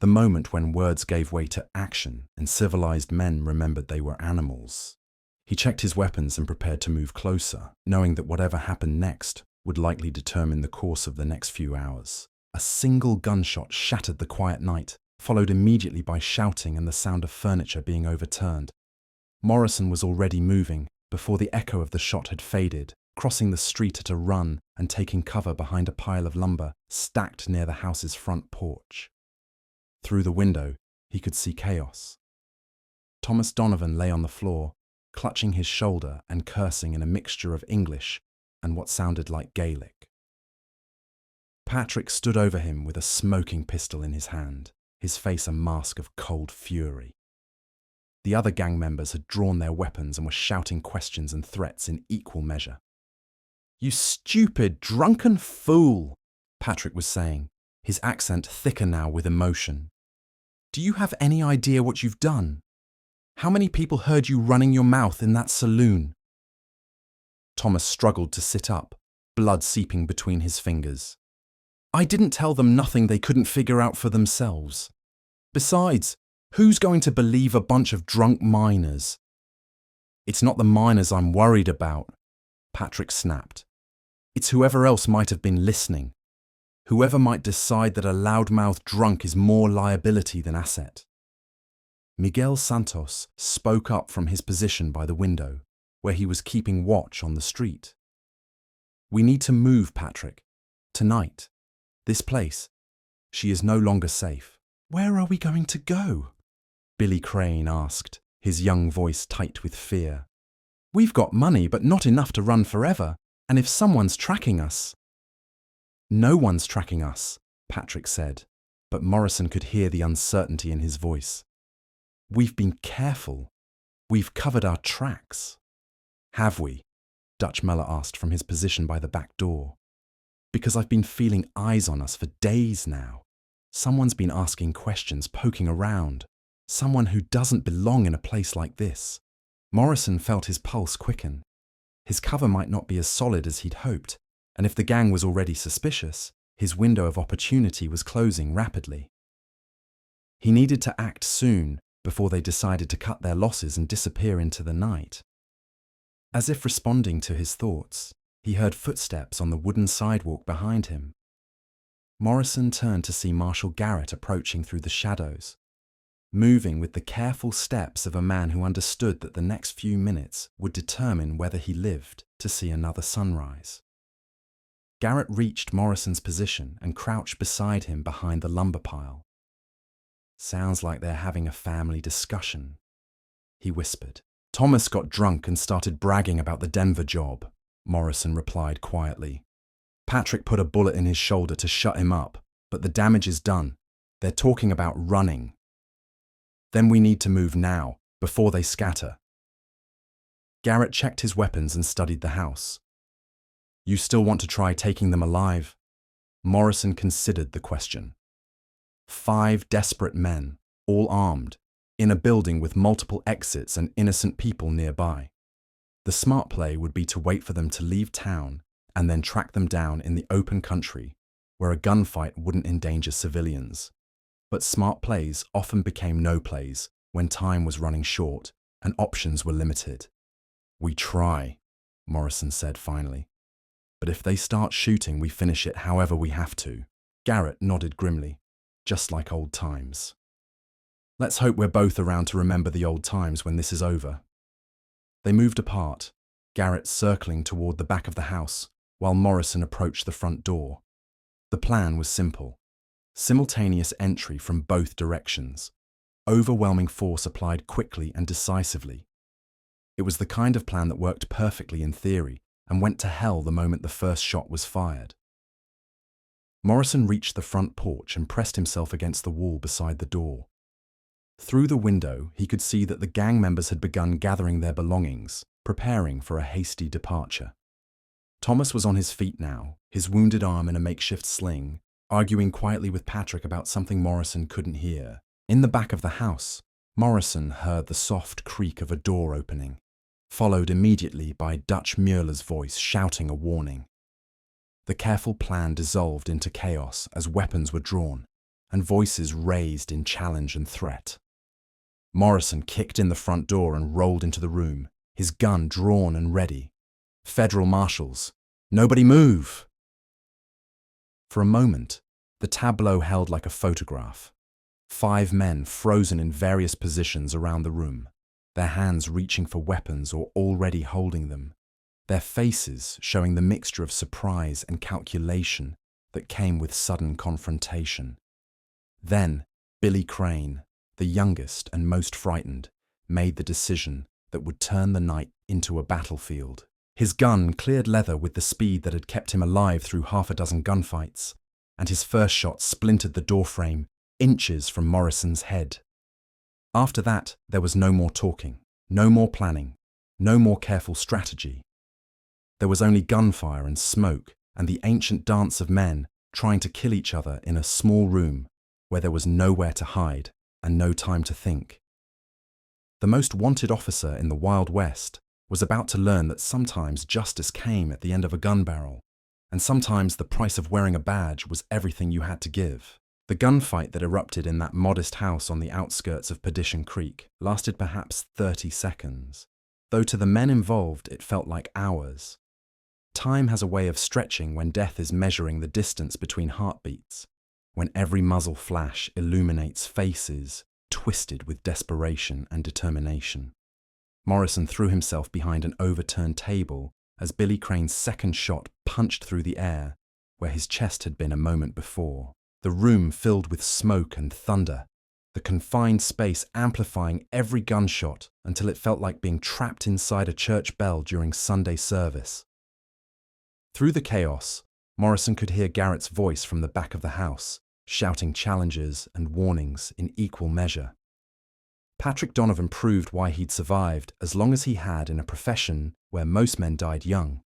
The moment when words gave way to action and civilized men remembered they were animals. He checked his weapons and prepared to move closer, knowing that whatever happened next would likely determine the course of the next few hours. A single gunshot shattered the quiet night, followed immediately by shouting and the sound of furniture being overturned. Morrison was already moving before the echo of the shot had faded, crossing the street at a run and taking cover behind a pile of lumber stacked near the house's front porch. Through the window, he could see chaos. Thomas Donovan lay on the floor, clutching his shoulder and cursing in a mixture of English and what sounded like Gaelic. Patrick stood over him with a smoking pistol in his hand, his face a mask of cold fury. The other gang members had drawn their weapons and were shouting questions and threats in equal measure. "You stupid, drunken fool," Patrick was saying, his accent thicker now with emotion. "Do you have any idea what you've done? How many people heard you running your mouth in that saloon?" Thomas struggled to sit up, blood seeping between his fingers. "I didn't tell them nothing they couldn't figure out for themselves. Besides, who's going to believe a bunch of drunk miners?" "It's not the miners I'm worried about," Patrick snapped. "It's whoever else might have been listening. Whoever might decide that a loudmouth drunk is more liability than asset." Miguel Santos spoke up from his position by the window, where he was keeping watch on the street. "We need to move, Patrick. Tonight. This place. She is no longer safe." "Where are we going to go?" Billy Crane asked, his young voice tight with fear. "We've got money, but not enough to run forever, and if someone's tracking us—" "No one's tracking us," Patrick said, but Morrison could hear the uncertainty in his voice. "We've been careful. We've covered our tracks." "Have we?" Dutch Mellor asked from his position by the back door. "Because I've been feeling eyes on us for days now. Someone's been asking questions, poking around. Someone who doesn't belong in a place like this." Morrison felt his pulse quicken. His cover might not be as solid as he'd hoped, and if the gang was already suspicious, his window of opportunity was closing rapidly. He needed to act soon before they decided to cut their losses and disappear into the night. As if responding to his thoughts, he heard footsteps on the wooden sidewalk behind him. Morrison turned to see Marshal Garrett approaching through the shadows, moving with the careful steps of a man who understood that the next few minutes would determine whether he lived to see another sunrise. Garrett reached Morrison's position and crouched beside him behind the lumber pile. "Sounds like they're having a family discussion," he whispered. "Thomas got drunk and started bragging about the Denver job," Morrison replied quietly. "Patrick put a bullet in his shoulder to shut him up, but the damage is done. They're talking about running. Then we need to move now, before they scatter." Garrett checked his weapons and studied the house. "You still want to try taking them alive?" Morrison considered the question. 5 desperate men, all armed, in a building with multiple exits and innocent people nearby. The smart play would be to wait for them to leave town and then track them down in the open country, where a gunfight wouldn't endanger civilians. But smart plays often became no plays when time was running short and options were limited. "We try," Morrison said finally. "But if they start shooting, we finish it however we have to." Garrett nodded grimly. "Just like old times." "Let's hope we're both around to remember the old times when this is over." They moved apart, Garrett circling toward the back of the house, while Morrison approached the front door. The plan was simple. Simultaneous entry from both directions. Overwhelming force applied quickly and decisively. It was the kind of plan that worked perfectly in theory and went to hell the moment the first shot was fired. Morrison reached the front porch and pressed himself against the wall beside the door. Through the window, he could see that the gang members had begun gathering their belongings, preparing for a hasty departure. Thomas was on his feet now, his wounded arm in a makeshift sling, arguing quietly with Patrick about something Morrison couldn't hear. In the back of the house, Morrison heard the soft creak of a door opening, followed immediately by Dutch Mueller's voice shouting a warning. The careful plan dissolved into chaos as weapons were drawn, and voices raised in challenge and threat. Morrison kicked in the front door and rolled into the room, his gun drawn and ready. "Federal marshals, nobody move!" For a moment, the tableau held like a photograph. 5 men frozen in various positions around the room, their hands reaching for weapons or already holding them, their faces showing the mixture of surprise and calculation that came with sudden confrontation. Then, Billy Crane, the youngest and most frightened, made the decision that would turn the night into a battlefield. His gun cleared leather with the speed that had kept him alive through half a dozen gunfights, and his first shot splintered the doorframe inches from Morrison's head. After that, there was no more talking, no more planning, no more careful strategy. There was only gunfire and smoke and the ancient dance of men trying to kill each other in a small room where there was nowhere to hide and no time to think. The most wanted officer in the Wild West was about to learn that sometimes justice came at the end of a gun barrel, and sometimes the price of wearing a badge was everything you had to give. The gunfight that erupted in that modest house on the outskirts of Perdition Creek lasted perhaps 30 seconds, though to the men involved it felt like hours. Time has a way of stretching when death is measuring the distance between heartbeats, when every muzzle flash illuminates faces twisted with desperation and determination. Morrison threw himself behind an overturned table as Billy Crane's second shot punched through the air where his chest had been a moment before. The room filled with smoke and thunder, the confined space amplifying every gunshot until it felt like being trapped inside a church bell during Sunday service. Through the chaos, Morrison could hear Garrett's voice from the back of the house, shouting challenges and warnings in equal measure. Patrick Donovan proved why he'd survived as long as he had in a profession where most men died young.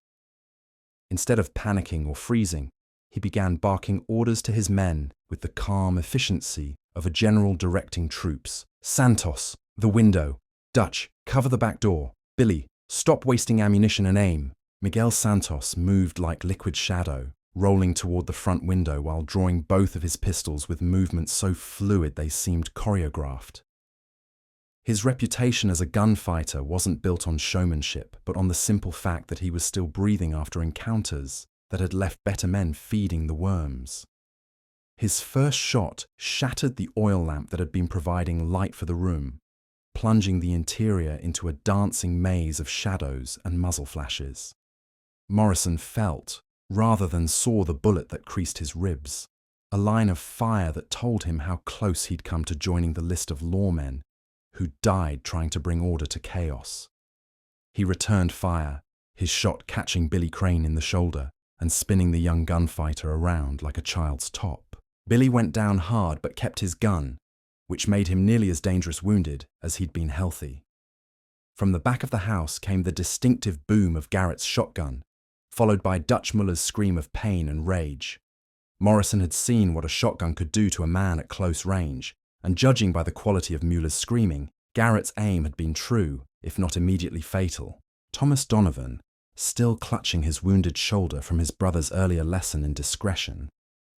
Instead of panicking or freezing, he began barking orders to his men with the calm efficiency of a general directing troops. "Santos, the window. Dutch, cover the back door. Billy, stop wasting ammunition and aim." Miguel Santos moved like liquid shadow, rolling toward the front window while drawing both of his pistols with movements so fluid they seemed choreographed. His reputation as a gunfighter wasn't built on showmanship, but on the simple fact that he was still breathing after encounters that had left better men feeding the worms. His first shot shattered the oil lamp that had been providing light for the room, plunging the interior into a dancing maze of shadows and muzzle flashes. Morrison felt, rather than saw, the bullet that creased his ribs, a line of fire that told him how close he'd come to joining the list of lawmen who died trying to bring order to chaos. He returned fire, his shot catching Billy Crane in the shoulder and spinning the young gunfighter around like a child's top. Billy went down hard but kept his gun, which made him nearly as dangerous wounded as he'd been healthy. From the back of the house came the distinctive boom of Garrett's shotgun, followed by Dutch Muller's scream of pain and rage. Morrison had seen what a shotgun could do to a man at close range, and judging by the quality of Muller's screaming, Garrett's aim had been true, if not immediately fatal. Thomas Donovan, still clutching his wounded shoulder from his brother's earlier lesson in discretion,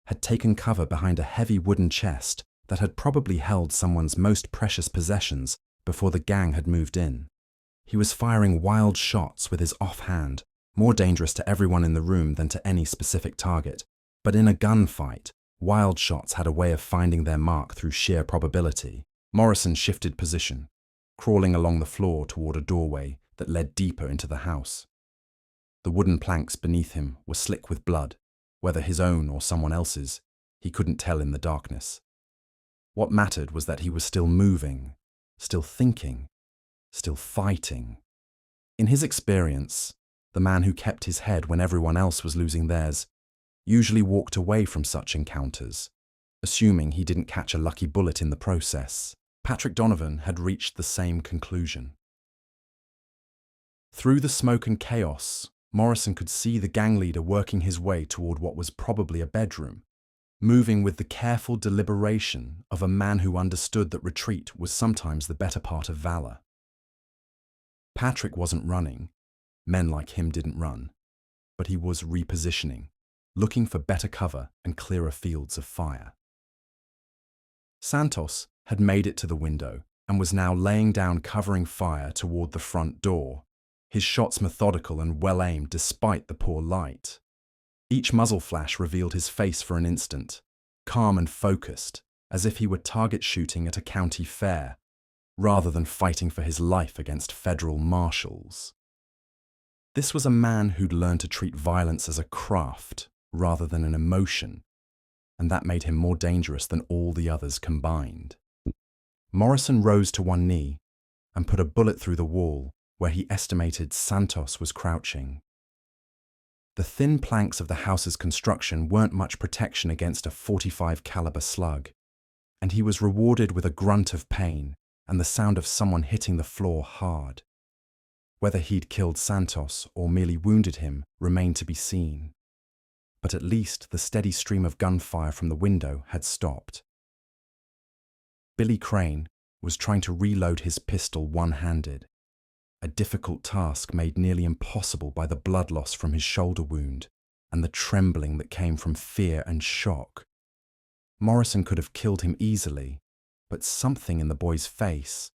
had taken cover behind a heavy wooden chest that had probably held someone's most precious possessions before the gang had moved in. He was firing wild shots with his offhand, more dangerous to everyone in the room than to any specific target. But in a gunfight, wild shots had a way of finding their mark through sheer probability. Morrison shifted position, crawling along the floor toward a doorway that led deeper into the house. The wooden planks beneath him were slick with blood, whether his own or someone else's, he couldn't tell in the darkness. What mattered was that he was still moving, still thinking, still fighting. In his experience, the man who kept his head when everyone else was losing theirs usually walked away from such encounters, assuming he didn't catch a lucky bullet in the process. Patrick Donovan had reached the same conclusion. Through the smoke and chaos, Morrison could see the gang leader working his way toward what was probably a bedroom, moving with the careful deliberation of a man who understood that retreat was sometimes the better part of valor. Patrick wasn't running. Men like him didn't run. But he was repositioning, looking for better cover and clearer fields of fire. Santos had made it to the window and was now laying down covering fire toward the front door, his shots methodical and well-aimed despite the poor light. Each muzzle flash revealed his face for an instant, calm and focused, as if he were target shooting at a county fair, rather than fighting for his life against federal marshals. This was a man who'd learned to treat violence as a craft rather than an emotion, and that made him more dangerous than all the others combined. Morrison rose to one knee and put a bullet through the wall where he estimated Santos was crouching. The thin planks of the house's construction weren't much protection against a .45 caliber slug, and he was rewarded with a grunt of pain and the sound of someone hitting the floor hard. Whether he'd killed Santos or merely wounded him remained to be seen. But at least the steady stream of gunfire from the window had stopped. Billy Crane was trying to reload his pistol one-handed, a difficult task made nearly impossible by the blood loss from his shoulder wound and the trembling that came from fear and shock. Morrison could have killed him easily, but something in the boy's face,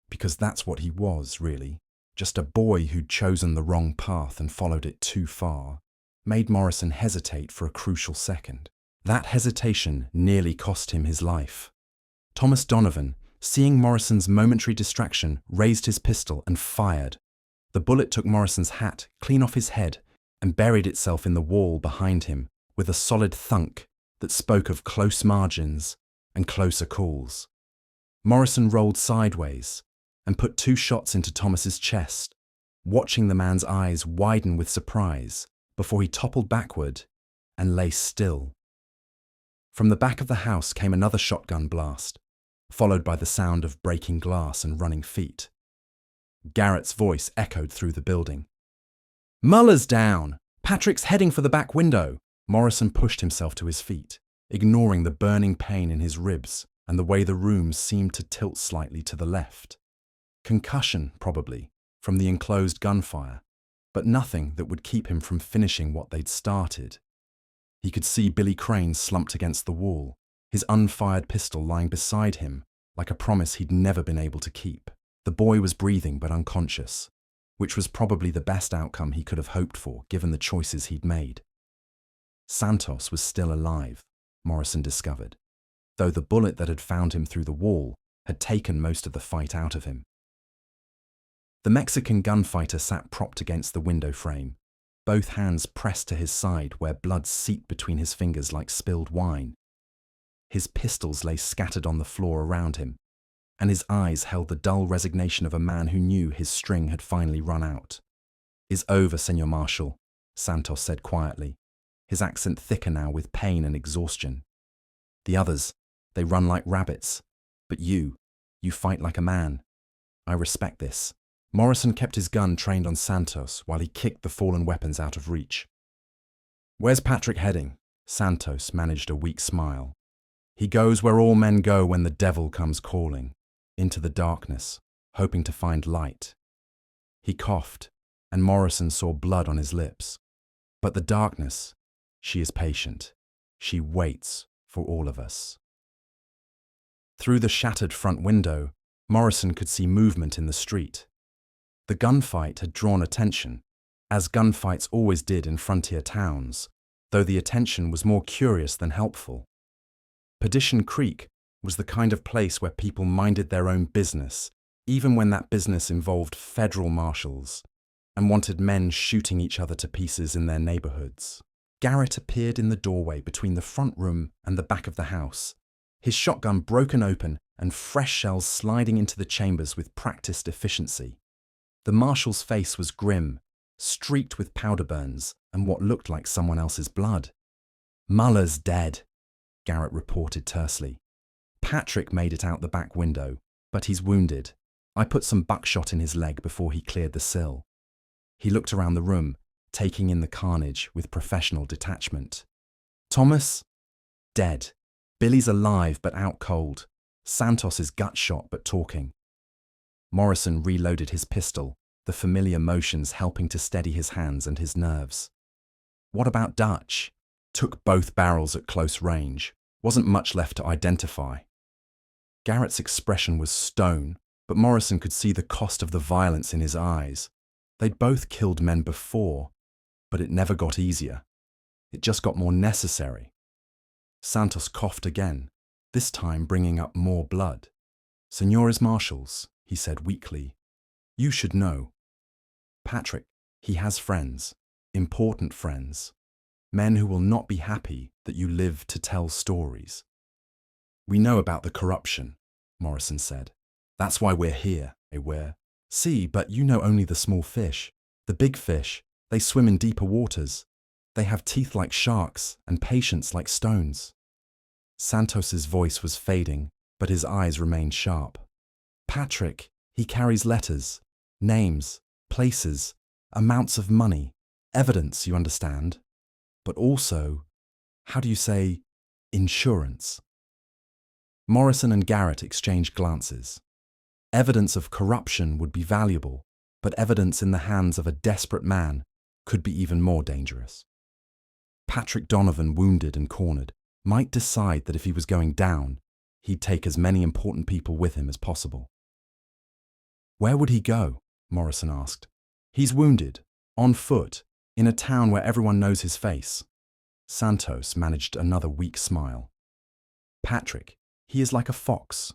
because that's what he was, really, just a boy who'd chosen the wrong path and followed it too far, made Morrison hesitate for a crucial second. That hesitation nearly cost him his life. Thomas Donovan, seeing Morrison's momentary distraction, raised his pistol and fired. The bullet took Morrison's hat clean off his head and buried itself in the wall behind him with a solid thunk that spoke of close margins and closer calls. Morrison rolled sideways and put 2 shots into Thomas's chest, watching the man's eyes widen with surprise before he toppled backward and lay still. From the back of the house came another shotgun blast, followed by the sound of breaking glass and running feet. Garrett's voice echoed through the building. "Muller's down! Patrick's heading for the back window!" Morrison pushed himself to his feet, ignoring the burning pain in his ribs and the way the room seemed to tilt slightly to the left. Concussion, probably, from the enclosed gunfire, but nothing that would keep him from finishing what they'd started. He could see Billy Crane slumped against the wall, his unfired pistol lying beside him like a promise he'd never been able to keep. The boy was breathing but unconscious, which was probably the best outcome he could have hoped for given the choices he'd made. Santos was still alive, Morrison discovered, though the bullet that had found him through the wall had taken most of the fight out of him. The Mexican gunfighter sat propped against the window frame, both hands pressed to his side where blood seeped between his fingers like spilled wine. His pistols lay scattered on the floor around him, and his eyes held the dull resignation of a man who knew his string had finally run out. "It's over, Senor Marshal," Santos said quietly, his accent thicker now with pain and exhaustion. "The others, they run like rabbits, but you fight like a man. I respect this." Morrison kept his gun trained on Santos while he kicked the fallen weapons out of reach. "Where's Patrick heading?" Santos managed a weak smile. "He goes where all men go when the devil comes calling, into the darkness, hoping to find light." He coughed, and Morrison saw blood on his lips. "But the darkness, she is patient. She waits for all of us." Through the shattered front window, Morrison could see movement in the street. The gunfight had drawn attention, as gunfights always did in frontier towns, though the attention was more curious than helpful. Perdition Creek was the kind of place where people minded their own business, even when that business involved federal marshals, and wanted men shooting each other to pieces in their neighborhoods. Garrett appeared in the doorway between the front room and the back of the house, his shotgun broken open and fresh shells sliding into the chambers with practiced efficiency. The marshal's face was grim, streaked with powder burns and what looked like someone else's blood. "Muller's dead," Garrett reported tersely. "Patrick made it out the back window, but he's wounded. I put some buckshot in his leg before he cleared the sill." He looked around the room, taking in the carnage with professional detachment. "Thomas? Dead. Billy's alive but out cold. Santos is gut shot but talking." Morrison reloaded his pistol, the familiar motions helping to steady his hands and his nerves. "What about Dutch?" "Took both barrels at close range. Wasn't much left to identify." Garrett's expression was stone, but Morrison could see the cost of the violence in his eyes. They'd both killed men before, but it never got easier. It just got more necessary. Santos coughed again, this time bringing up more blood. "Senores Marshals," he said weakly, "you should know. Patrick, he has friends, important friends, men who will not be happy that you live to tell stories." "We know about the corruption," Morrison said. "That's why we're here, See, but you know only the small fish. The big fish, they swim in deeper waters. They have teeth like sharks and patience like stones." Santos's voice was fading, but his eyes remained sharp. "Patrick, he carries letters, names, places, amounts of money, evidence, you understand. But also, how do you say, insurance?" Morrison and Garrett exchanged glances. Evidence of corruption would be valuable, but evidence in the hands of a desperate man could be even more dangerous. Patrick Donovan, wounded and cornered, might decide that if he was going down, he'd take as many important people with him as possible. "Where would he go?" Morrison asked. "He's wounded, on foot, in a town where everyone knows his face." Santos managed another weak smile. "Patrick, he is like a fox,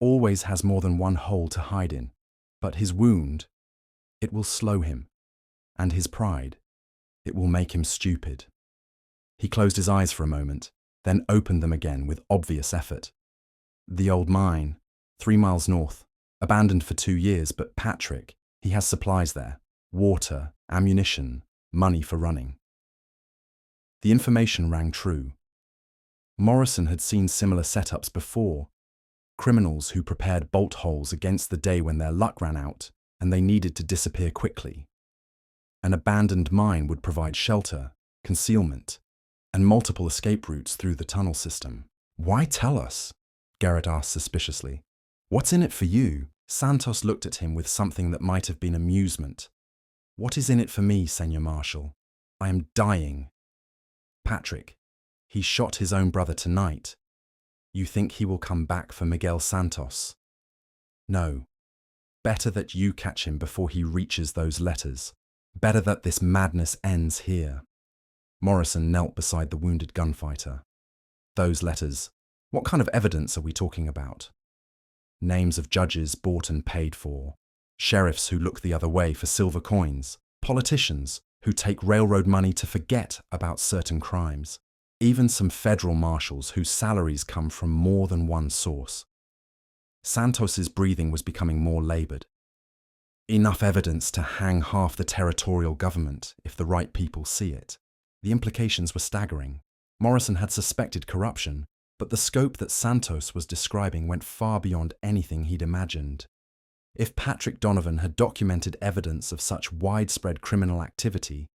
always has more than one hole to hide in, but his wound, it will slow him, and his pride, it will make him stupid." He closed his eyes for a moment, then opened them again with obvious effort. "The old mine, 3 miles north, abandoned for 2 years, but Patrick, he has supplies there, water, ammunition, money for running." The information rang true. Morrison had seen similar setups before. Criminals who prepared bolt holes against the day when their luck ran out and they needed to disappear quickly. An abandoned mine would provide shelter, concealment, and multiple escape routes through the tunnel system. "Why tell us?" Garrett asked suspiciously. "What's in it for you?" Santos looked at him with something that might have been amusement. "What is in it for me, Senor Marshal? I am dying. Patrick, he shot his own brother tonight. You think he will come back for Miguel Santos? No. Better that you catch him before he reaches those letters. Better that this madness ends here." Morrison knelt beside the wounded gunfighter. "Those letters, what kind of evidence are we talking about?" "Names of judges bought and paid for, sheriffs who look the other way for silver coins, politicians who take railroad money to forget about certain crimes, even some federal marshals whose salaries come from more than one source." Santos's breathing was becoming more labored. "Enough evidence to hang half the territorial government if the right people see it." The implications were staggering. Morrison had suspected corruption, but the scope that Santos was describing went far beyond anything he'd imagined. If Patrick Donovan had documented evidence of such widespread criminal activity,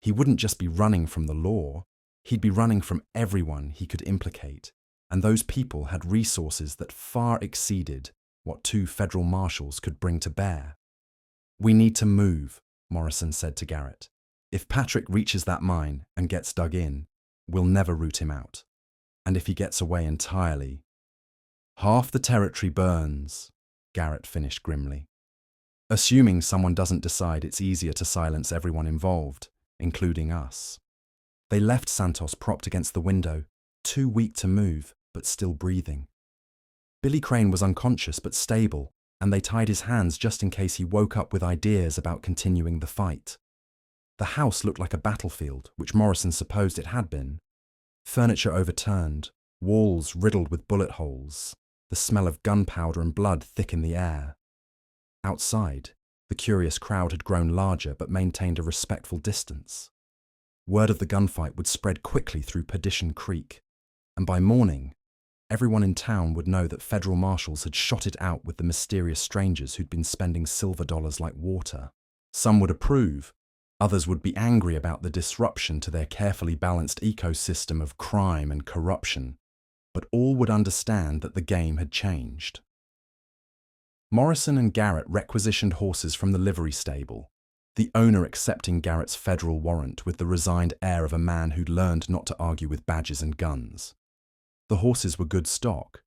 he wouldn't just be running from the law, he'd be running from everyone he could implicate, and those people had resources that far exceeded what 2 federal marshals could bring to bear. "We need to move," Morrison said to Garrett. "If Patrick reaches that mine and gets dug in, we'll never root him out. And if he gets away entirely..." "Half the territory burns," Garrett finished grimly. "Assuming someone doesn't decide it's easier to silence everyone involved, including us." They left Santos propped against the window, too weak to move, but still breathing. Billy Crane was unconscious but stable, and they tied his hands just in case he woke up with ideas about continuing the fight. The house looked like a battlefield, which Morrison supposed it had been. Furniture overturned, walls riddled with bullet holes, the smell of gunpowder and blood thick in the air. Outside, the curious crowd had grown larger but maintained a respectful distance. Word of the gunfight would spread quickly through Perdition Creek, and by morning, everyone in town would know that federal marshals had shot it out with the mysterious strangers who'd been spending silver dollars like water. Some would approve, others would be angry about the disruption to their carefully balanced ecosystem of crime and corruption, but all would understand that the game had changed. Morrison and Garrett requisitioned horses from the livery stable, the owner accepting Garrett's federal warrant with the resigned air of a man who'd learned not to argue with badges and guns. The horses were good stock,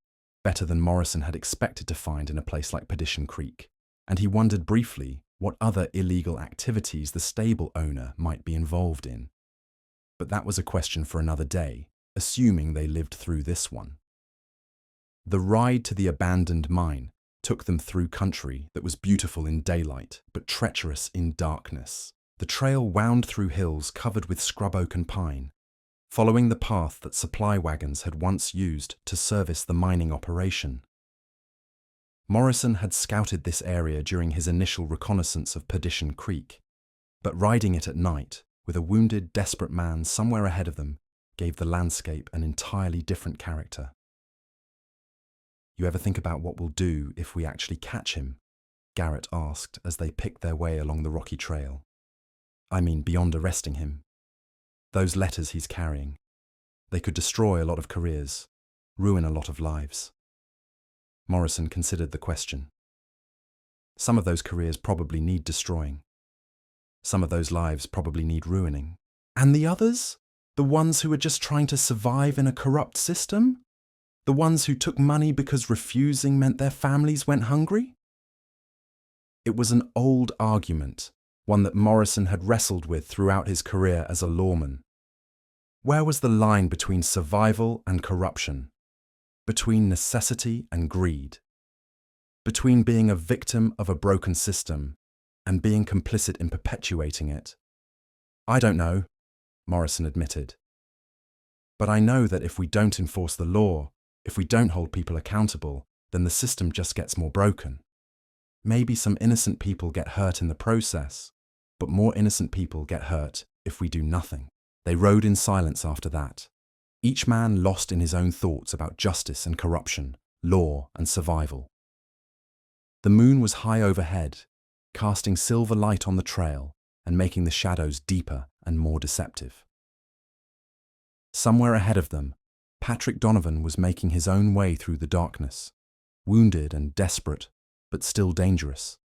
better than Morrison had expected to find in a place like Perdition Creek, and he wondered briefly what other illegal activities the stable owner might be involved in. But that was a question for another day, assuming they lived through this one. The ride to the abandoned mine took them through country that was beautiful in daylight, but treacherous in darkness. The trail wound through hills covered with scrub oak and pine, following the path that supply wagons had once used to service the mining operation. Morrison had scouted this area during his initial reconnaissance of Perdition Creek, but riding it at night, with a wounded, desperate man somewhere ahead of them, gave the landscape an entirely different character. "You ever think about what we'll do if we actually catch him?" Garrett asked as they picked their way along the rocky trail. "I mean, beyond arresting him. Those letters he's carrying. They could destroy a lot of careers, ruin a lot of lives." Morrison considered the question. Some of those careers probably need destroying. Some of those lives probably need ruining. And the others? The ones who are just trying to survive in a corrupt system? The ones who took money because refusing meant their families went hungry? It was an old argument, one that Morrison had wrestled with throughout his career as a lawman. Where was the line between survival and corruption? Between necessity and greed? Between being a victim of a broken system and being complicit in perpetuating it? "I don't know," Morrison admitted. "But I know that if we don't enforce the law, if we don't hold people accountable, then the system just gets more broken. Maybe some innocent people get hurt in the process, but more innocent people get hurt if we do nothing." They rode in silence after that, each man lost in his own thoughts about justice and corruption, law and survival. The moon was high overhead, casting silver light on the trail and making the shadows deeper and more deceptive. Somewhere ahead of them, Patrick Donovan was making his own way through the darkness, wounded and desperate, but still dangerous.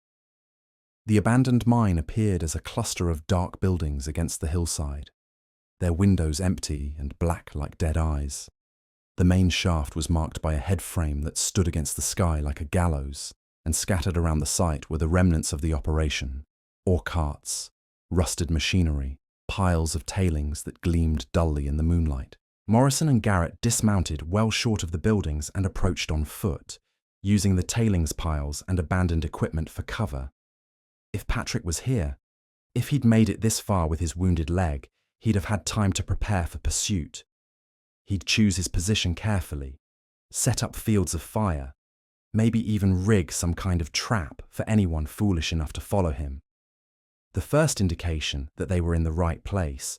The abandoned mine appeared as a cluster of dark buildings against the hillside, their windows empty and black like dead eyes. The main shaft was marked by a head frame that stood against the sky like a gallows, and scattered around the site were the remnants of the operation: ore carts, rusted machinery, piles of tailings that gleamed dully in the moonlight. Morrison and Garrett dismounted well short of the buildings and approached on foot, using the tailings piles and abandoned equipment for cover. If Patrick was here, if he'd made it this far with his wounded leg, he'd have had time to prepare for pursuit. He'd choose his position carefully, set up fields of fire, maybe even rig some kind of trap for anyone foolish enough to follow him. The first indication that they were in the right place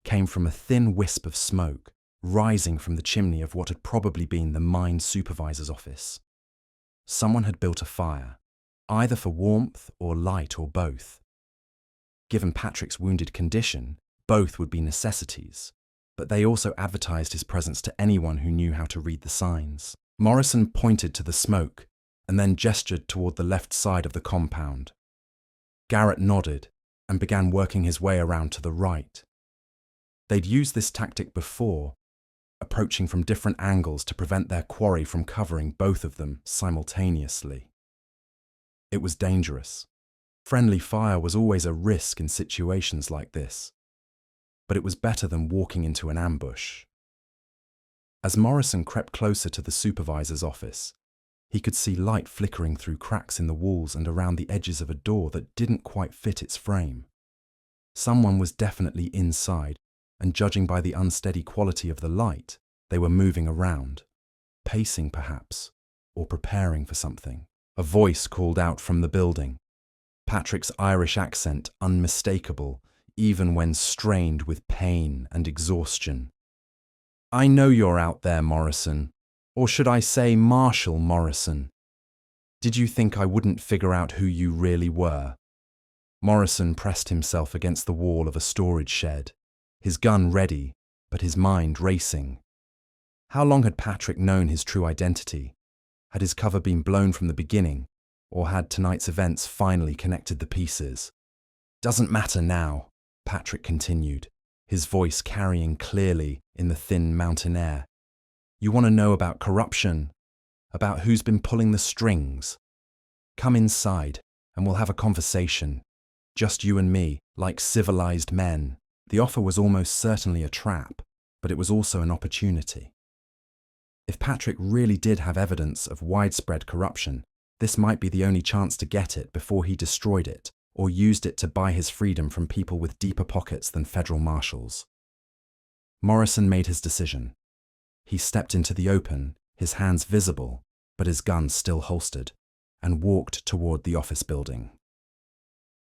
came from a thin wisp of smoke rising from the chimney of what had probably been the mine supervisor's office. Someone had built a fire, either for warmth or light or both. Given Patrick's wounded condition, both would be necessities, but they also advertised his presence to anyone who knew how to read the signs. Morrison pointed to the smoke and then gestured toward the left side of the compound. Garrett nodded and began working his way around to the right. They'd used this tactic before, approaching from different angles to prevent their quarry from covering both of them simultaneously. It was dangerous. Friendly fire was always a risk in situations like this, but it was better than walking into an ambush. As Morrison crept closer to the supervisor's office, he could see light flickering through cracks in the walls and around the edges of a door that didn't quite fit its frame. Someone was definitely inside, and judging by the unsteady quality of the light, they were moving around, pacing perhaps, or preparing for something. A voice called out from the building, Patrick's Irish accent unmistakable, even when strained with pain and exhaustion. "I know you're out there, Morrison. Or should I say Marshall Morrison? Did you think I wouldn't figure out who you really were?" Morrison pressed himself against the wall of a storage shed, his gun ready, but his mind racing. How long had Patrick known his true identity? Had his cover been blown from the beginning, or had tonight's events finally connected the pieces? "Doesn't matter now," Patrick continued, his voice carrying clearly in the thin mountain air. "You want to know about corruption? about who's been pulling the strings. Come inside, and we'll have a conversation. Just you and me, like civilized men." The offer was almost certainly a trap, but it was also an opportunity. If Patrick really did have evidence of widespread corruption, this might be the only chance to get it before he destroyed it or used it to buy his freedom from people with deeper pockets than federal marshals. Morrison made his decision. He stepped into the open, his hands visible, but his gun still holstered, and walked toward the office building.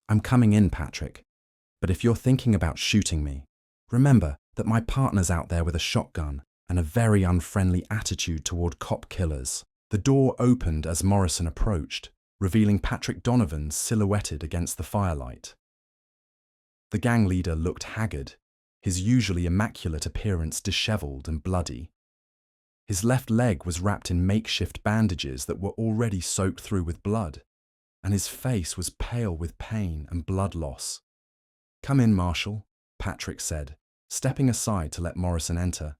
"I'm coming in, Patrick, but if you're thinking about shooting me, remember that my partner's out there with a shotgun and a very unfriendly attitude toward cop killers." The door opened as Morrison approached, revealing Patrick Donovan silhouetted against the firelight. The gang leader looked haggard, his usually immaculate appearance disheveled and bloody. His left leg was wrapped in makeshift bandages that were already soaked through with blood, and his face was pale with pain and blood loss. "Come in, Marshal," Patrick said, stepping aside to let Morrison enter.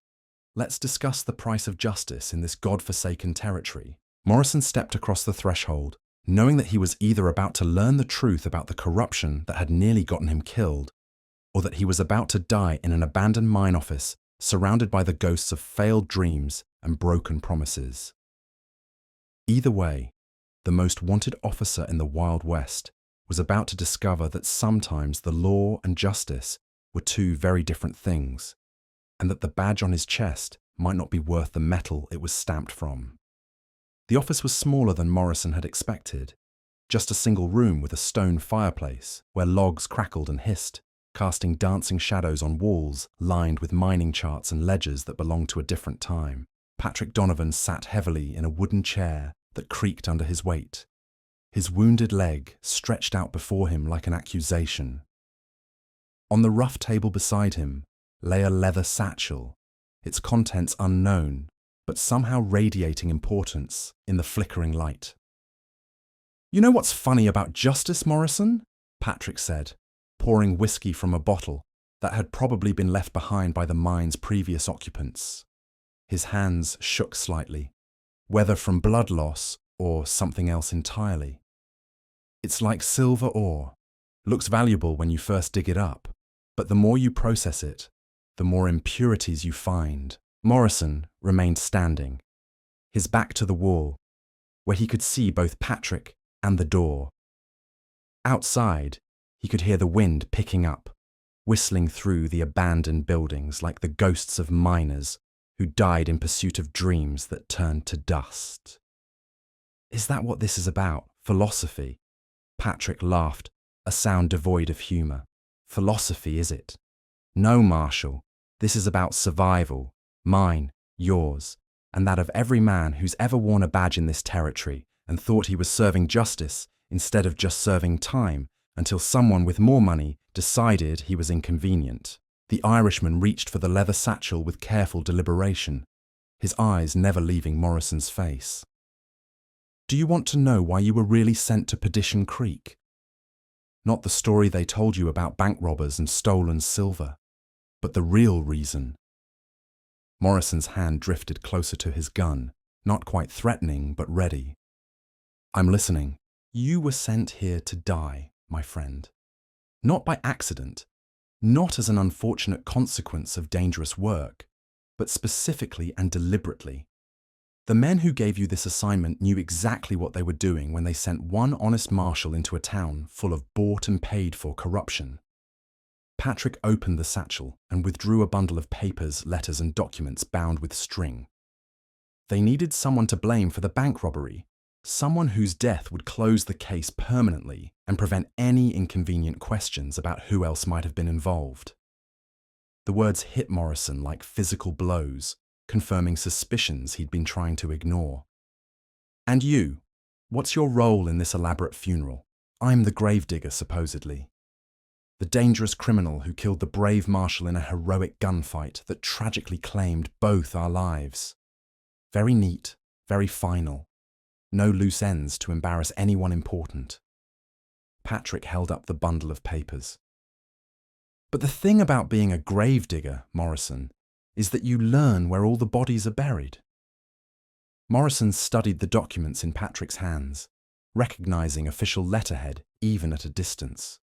"Let's discuss the price of justice in this godforsaken territory." Morrison stepped across the threshold, knowing that he was either about to learn the truth about the corruption that had nearly gotten him killed, or that he was about to die in an abandoned mine office surrounded by the ghosts of failed dreams and broken promises. Either way, the most wanted officer in the Wild West was about to discover that sometimes the law and justice were two very different things, and that the badge on his chest might not be worth the metal it was stamped from. The office was smaller than Morrison had expected, just a single room with a stone fireplace where logs crackled and hissed, casting dancing shadows on walls lined with mining charts and ledgers that belonged to a different time. Patrick Donovan sat heavily in a wooden chair that creaked under his weight, his wounded leg stretched out before him like an accusation. On the rough table beside him lay a leather satchel, its contents unknown, but somehow radiating importance in the flickering light. "You know what's funny about justice, Morrison?" Patrick said, pouring whiskey from a bottle that had probably been left behind by the mine's previous occupants. His hands shook slightly, whether from blood loss or something else entirely. "It's like silver ore. Looks valuable when you first dig it up, but the more you process it, the more impurities you find." Morrison remained standing, his back to the wall, where he could see both Patrick and the door. Outside, he could hear the wind picking up, whistling through the abandoned buildings like the ghosts of miners who died in pursuit of dreams that turned to dust. "Is that what this is about? Philosophy?" Patrick laughed, a sound devoid of humor. "Philosophy, is it? No, Marshal. This is about survival. Mine, yours, and that of every man who's ever worn a badge in this territory and thought he was serving justice instead of just serving time until someone with more money decided he was inconvenient." The Irishman reached for the leather satchel with careful deliberation, his eyes never leaving Morrison's face. "Do you want to know why you were really sent to Perdition Creek? Not the story they told you about bank robbers and stolen silver, but the real reason." Morrison's hand drifted closer to his gun, not quite threatening, but ready. "I'm listening." "You were sent here to die, my friend. Not by accident, not as an unfortunate consequence of dangerous work, but specifically and deliberately. The men who gave you this assignment knew exactly what they were doing when they sent one honest marshal into a town full of bought and paid for corruption." Patrick opened the satchel and withdrew a bundle of papers, letters, and documents bound with string. They needed someone to blame for the bank robbery, someone whose death would close the case permanently and prevent any inconvenient questions about who else might have been involved. The words hit Morrison like physical blows, confirming suspicions he'd been trying to ignore. "And you? What's your role in this elaborate funeral?" "I'm the gravedigger, supposedly. The dangerous criminal who killed the brave marshal in a heroic gunfight that tragically claimed both our lives. Very neat, very final. No loose ends to embarrass anyone important." Patrick held up the bundle of papers. "But the thing about being a gravedigger, Morrison, is that you learn where all the bodies are buried. Morrison studied the documents in Patrick's hands, recognizing official letterhead even at a distance.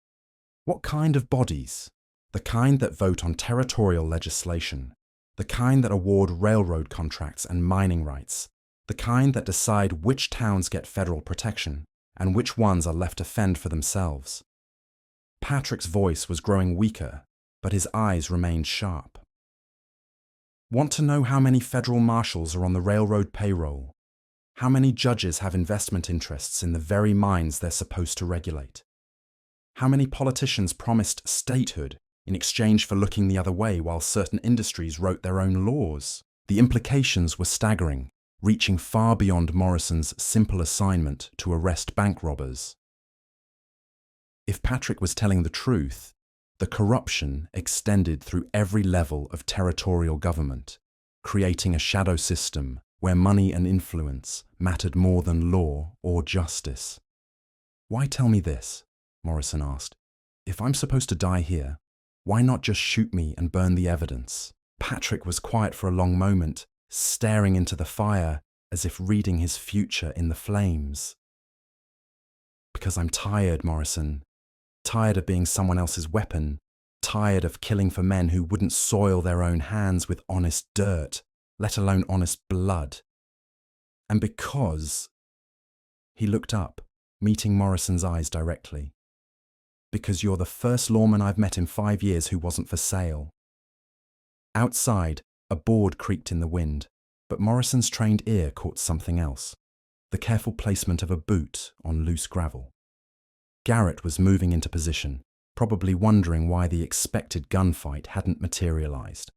What kind of bodies? The kind that vote on territorial legislation, the kind that award railroad contracts and mining rights, the kind that decide which towns get federal protection and which ones are left to fend for themselves. Patrick's voice was growing weaker, but his eyes remained sharp. Want to know how many federal marshals are on the railroad payroll? How many judges have investment interests in the very mines they're supposed to regulate? How many politicians promised statehood in exchange for looking the other way while certain industries wrote their own laws? The implications were staggering, reaching far beyond Morrison's simple assignment to arrest bank robbers. If Patrick was telling the truth, the corruption extended through every level of territorial government, creating a shadow system where money and influence mattered more than law or justice. "Why tell me this?" Morrison asked. "If I'm supposed to die here, why not just shoot me and burn the evidence?" Patrick was quiet for a long moment, staring into the fire as if reading his future in the flames. "Because I'm tired, Morrison. Tired of being someone else's weapon, tired of killing for men who wouldn't soil their own hands with honest dirt, let alone honest blood. And because—" He looked up, meeting Morrison's eyes directly. "Because you're the first lawman I've met in 5 years who wasn't for sale." Outside, a board creaked in the wind, but Morrison's trained ear caught something else: the careful placement of a boot on loose gravel. Garrett was moving into position, probably wondering why the expected gunfight hadn't materialized.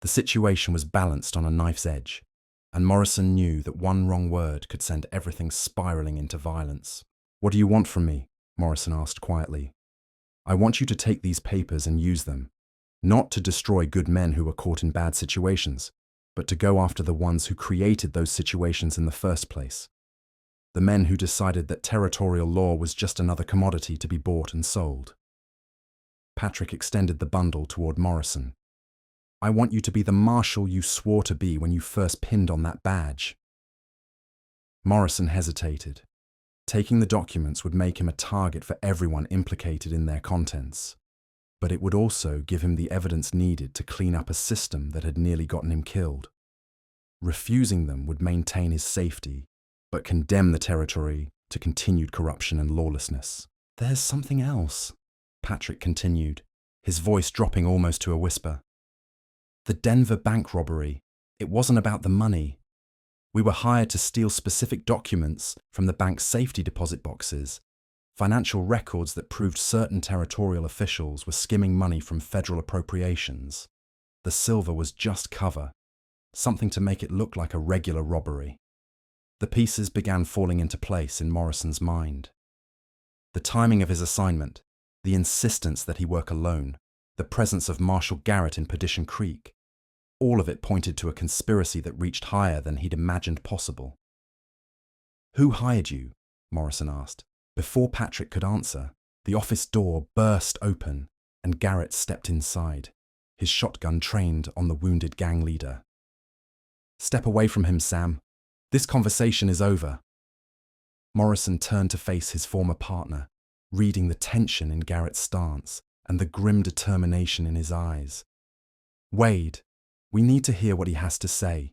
The situation was balanced on a knife's edge, and Morrison knew that one wrong word could send everything spiraling into violence. "What do you want from me?" Morrison asked quietly. "I want you to take these papers and use them, not to destroy good men who were caught in bad situations, but to go after the ones who created those situations in the first place. The men who decided that territorial law was just another commodity to be bought and sold." Patrick extended the bundle toward Morrison. "I want you to be the marshal you swore to be when you first pinned on that badge." Morrison hesitated. Taking the documents would make him a target for everyone implicated in their contents, but it would also give him the evidence needed to clean up a system that had nearly gotten him killed. Refusing them would maintain his safety, but condemn the territory to continued corruption and lawlessness. "There's something else," Patrick continued, his voice dropping almost to a whisper. "The Denver bank robbery, it wasn't about the money. We were hired to steal specific documents from the bank's safety deposit boxes, financial records that proved certain territorial officials were skimming money from federal appropriations. The silver was just cover, something to make it look like a regular robbery." The pieces began falling into place in Morrison's mind. The timing of his assignment, the insistence that he work alone, the presence of Marshal Garrett in Perdition Creek, all of it pointed to a conspiracy that reached higher than he'd imagined possible. "Who hired you?" Morrison asked. Before Patrick could answer, the office door burst open and Garrett stepped inside, his shotgun trained on the wounded gang leader. "Step away from him, Sam. This conversation is over." Morrison turned to face his former partner, reading the tension in Garrett's stance and the grim determination in his eyes. "Wade, we need to hear what he has to say.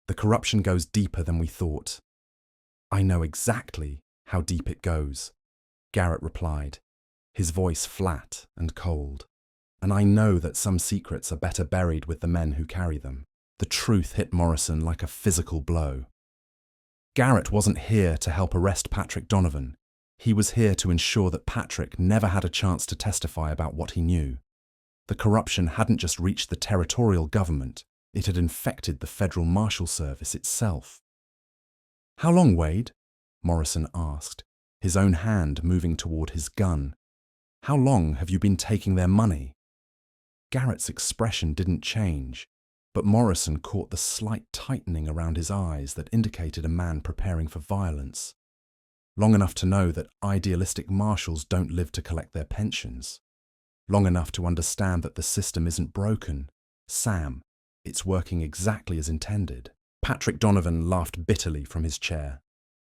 The corruption goes deeper than we thought." "I know exactly how deep it goes," Garrett replied, his voice flat and cold. "And I know that some secrets are better buried with the men who carry them." The truth hit Morrison like a physical blow. Garrett wasn't here to help arrest Patrick Donovan. He was here to ensure that Patrick never had a chance to testify about what he knew. The corruption hadn't just reached the territorial government, it had infected the Federal Marshal Service itself. "How long, Wade?" Morrison asked, his own hand moving toward his gun. "How long have you been taking their money?" Garrett's expression didn't change, but Morrison caught the slight tightening around his eyes that indicated a man preparing for violence. Long enough to know that idealistic marshals don't live to collect their pensions. Long enough to understand that the system isn't broken. Sam, it's working exactly as intended. Patrick Donovan laughed bitterly from his chair.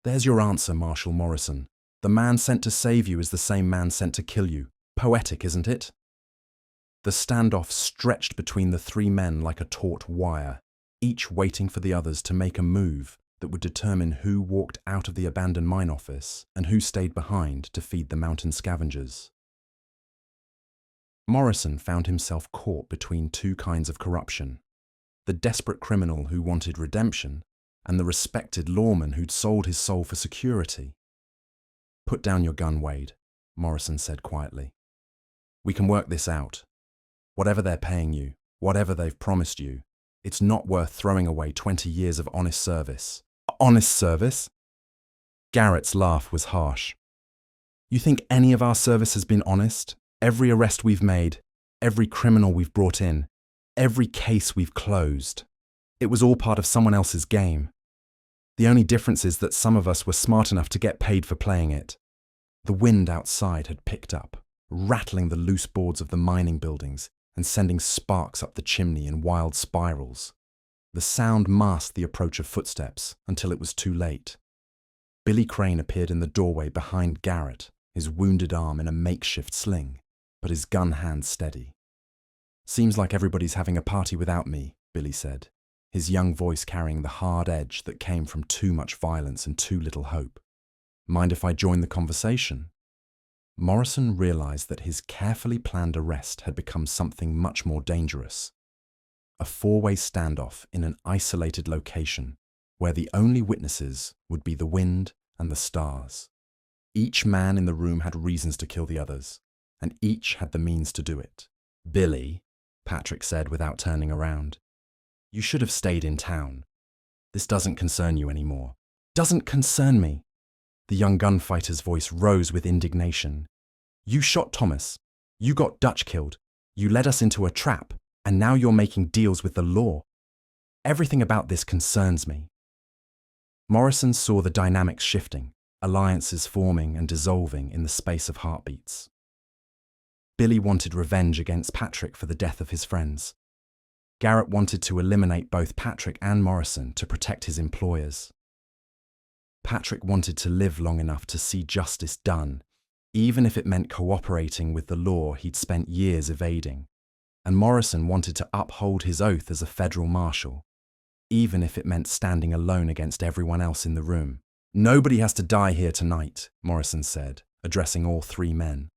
There's your answer, Marshal Morrison. The man sent to save you is the same man sent to kill you. Poetic, isn't it? The standoff stretched between the three men like a taut wire, each waiting for the others to make a move that would determine who walked out of the abandoned mine office and who stayed behind to feed the mountain scavengers. Morrison found himself caught between two kinds of corruption: the desperate criminal who wanted redemption and the respected lawman who'd sold his soul for security. "Put down your gun, Wade," Morrison said quietly. "We can work this out. Whatever they're paying you, whatever they've promised you, it's not worth throwing away 20 years of honest service." "Honest service?" Garrett's laugh was harsh. "You think any of our service has been honest? Every arrest we've made, every criminal we've brought in, every case we've closed. It was all part of someone else's game. The only difference is that some of us were smart enough to get paid for playing it." The wind outside had picked up, rattling the loose boards of the mining buildings and sending sparks up the chimney in wild spirals. The sound masked the approach of footsteps until it was too late. Billy Crane appeared in the doorway behind Garrett, his wounded arm in a makeshift sling, but his gun hand steady. "Seems like everybody's having a party without me," Billy said, his young voice carrying the hard edge that came from too much violence and too little hope. "Mind if I join the conversation?" Morrison realized that his carefully planned arrest had become something much more dangerous. A four-way standoff in an isolated location where the only witnesses would be the wind and the stars. Each man in the room had reasons to kill the others, and each had the means to do it. "Billy," Patrick said without turning around, "you should have stayed in town. This doesn't concern you anymore." "Doesn't concern me?" The young gunfighter's voice rose with indignation. "You shot Thomas. You got Dutch killed. You led us into a trap, and now you're making deals with the law. Everything about this concerns me." Morrison saw the dynamics shifting, alliances forming and dissolving in the space of heartbeats. Billy wanted revenge against Patrick for the death of his friends. Garrett wanted to eliminate both Patrick and Morrison to protect his employers. Patrick wanted to live long enough to see justice done, even if it meant cooperating with the law he'd spent years evading. And Morrison wanted to uphold his oath as a federal marshal, even if it meant standing alone against everyone else in the room. "Nobody has to die here tonight," Morrison said, addressing all three men.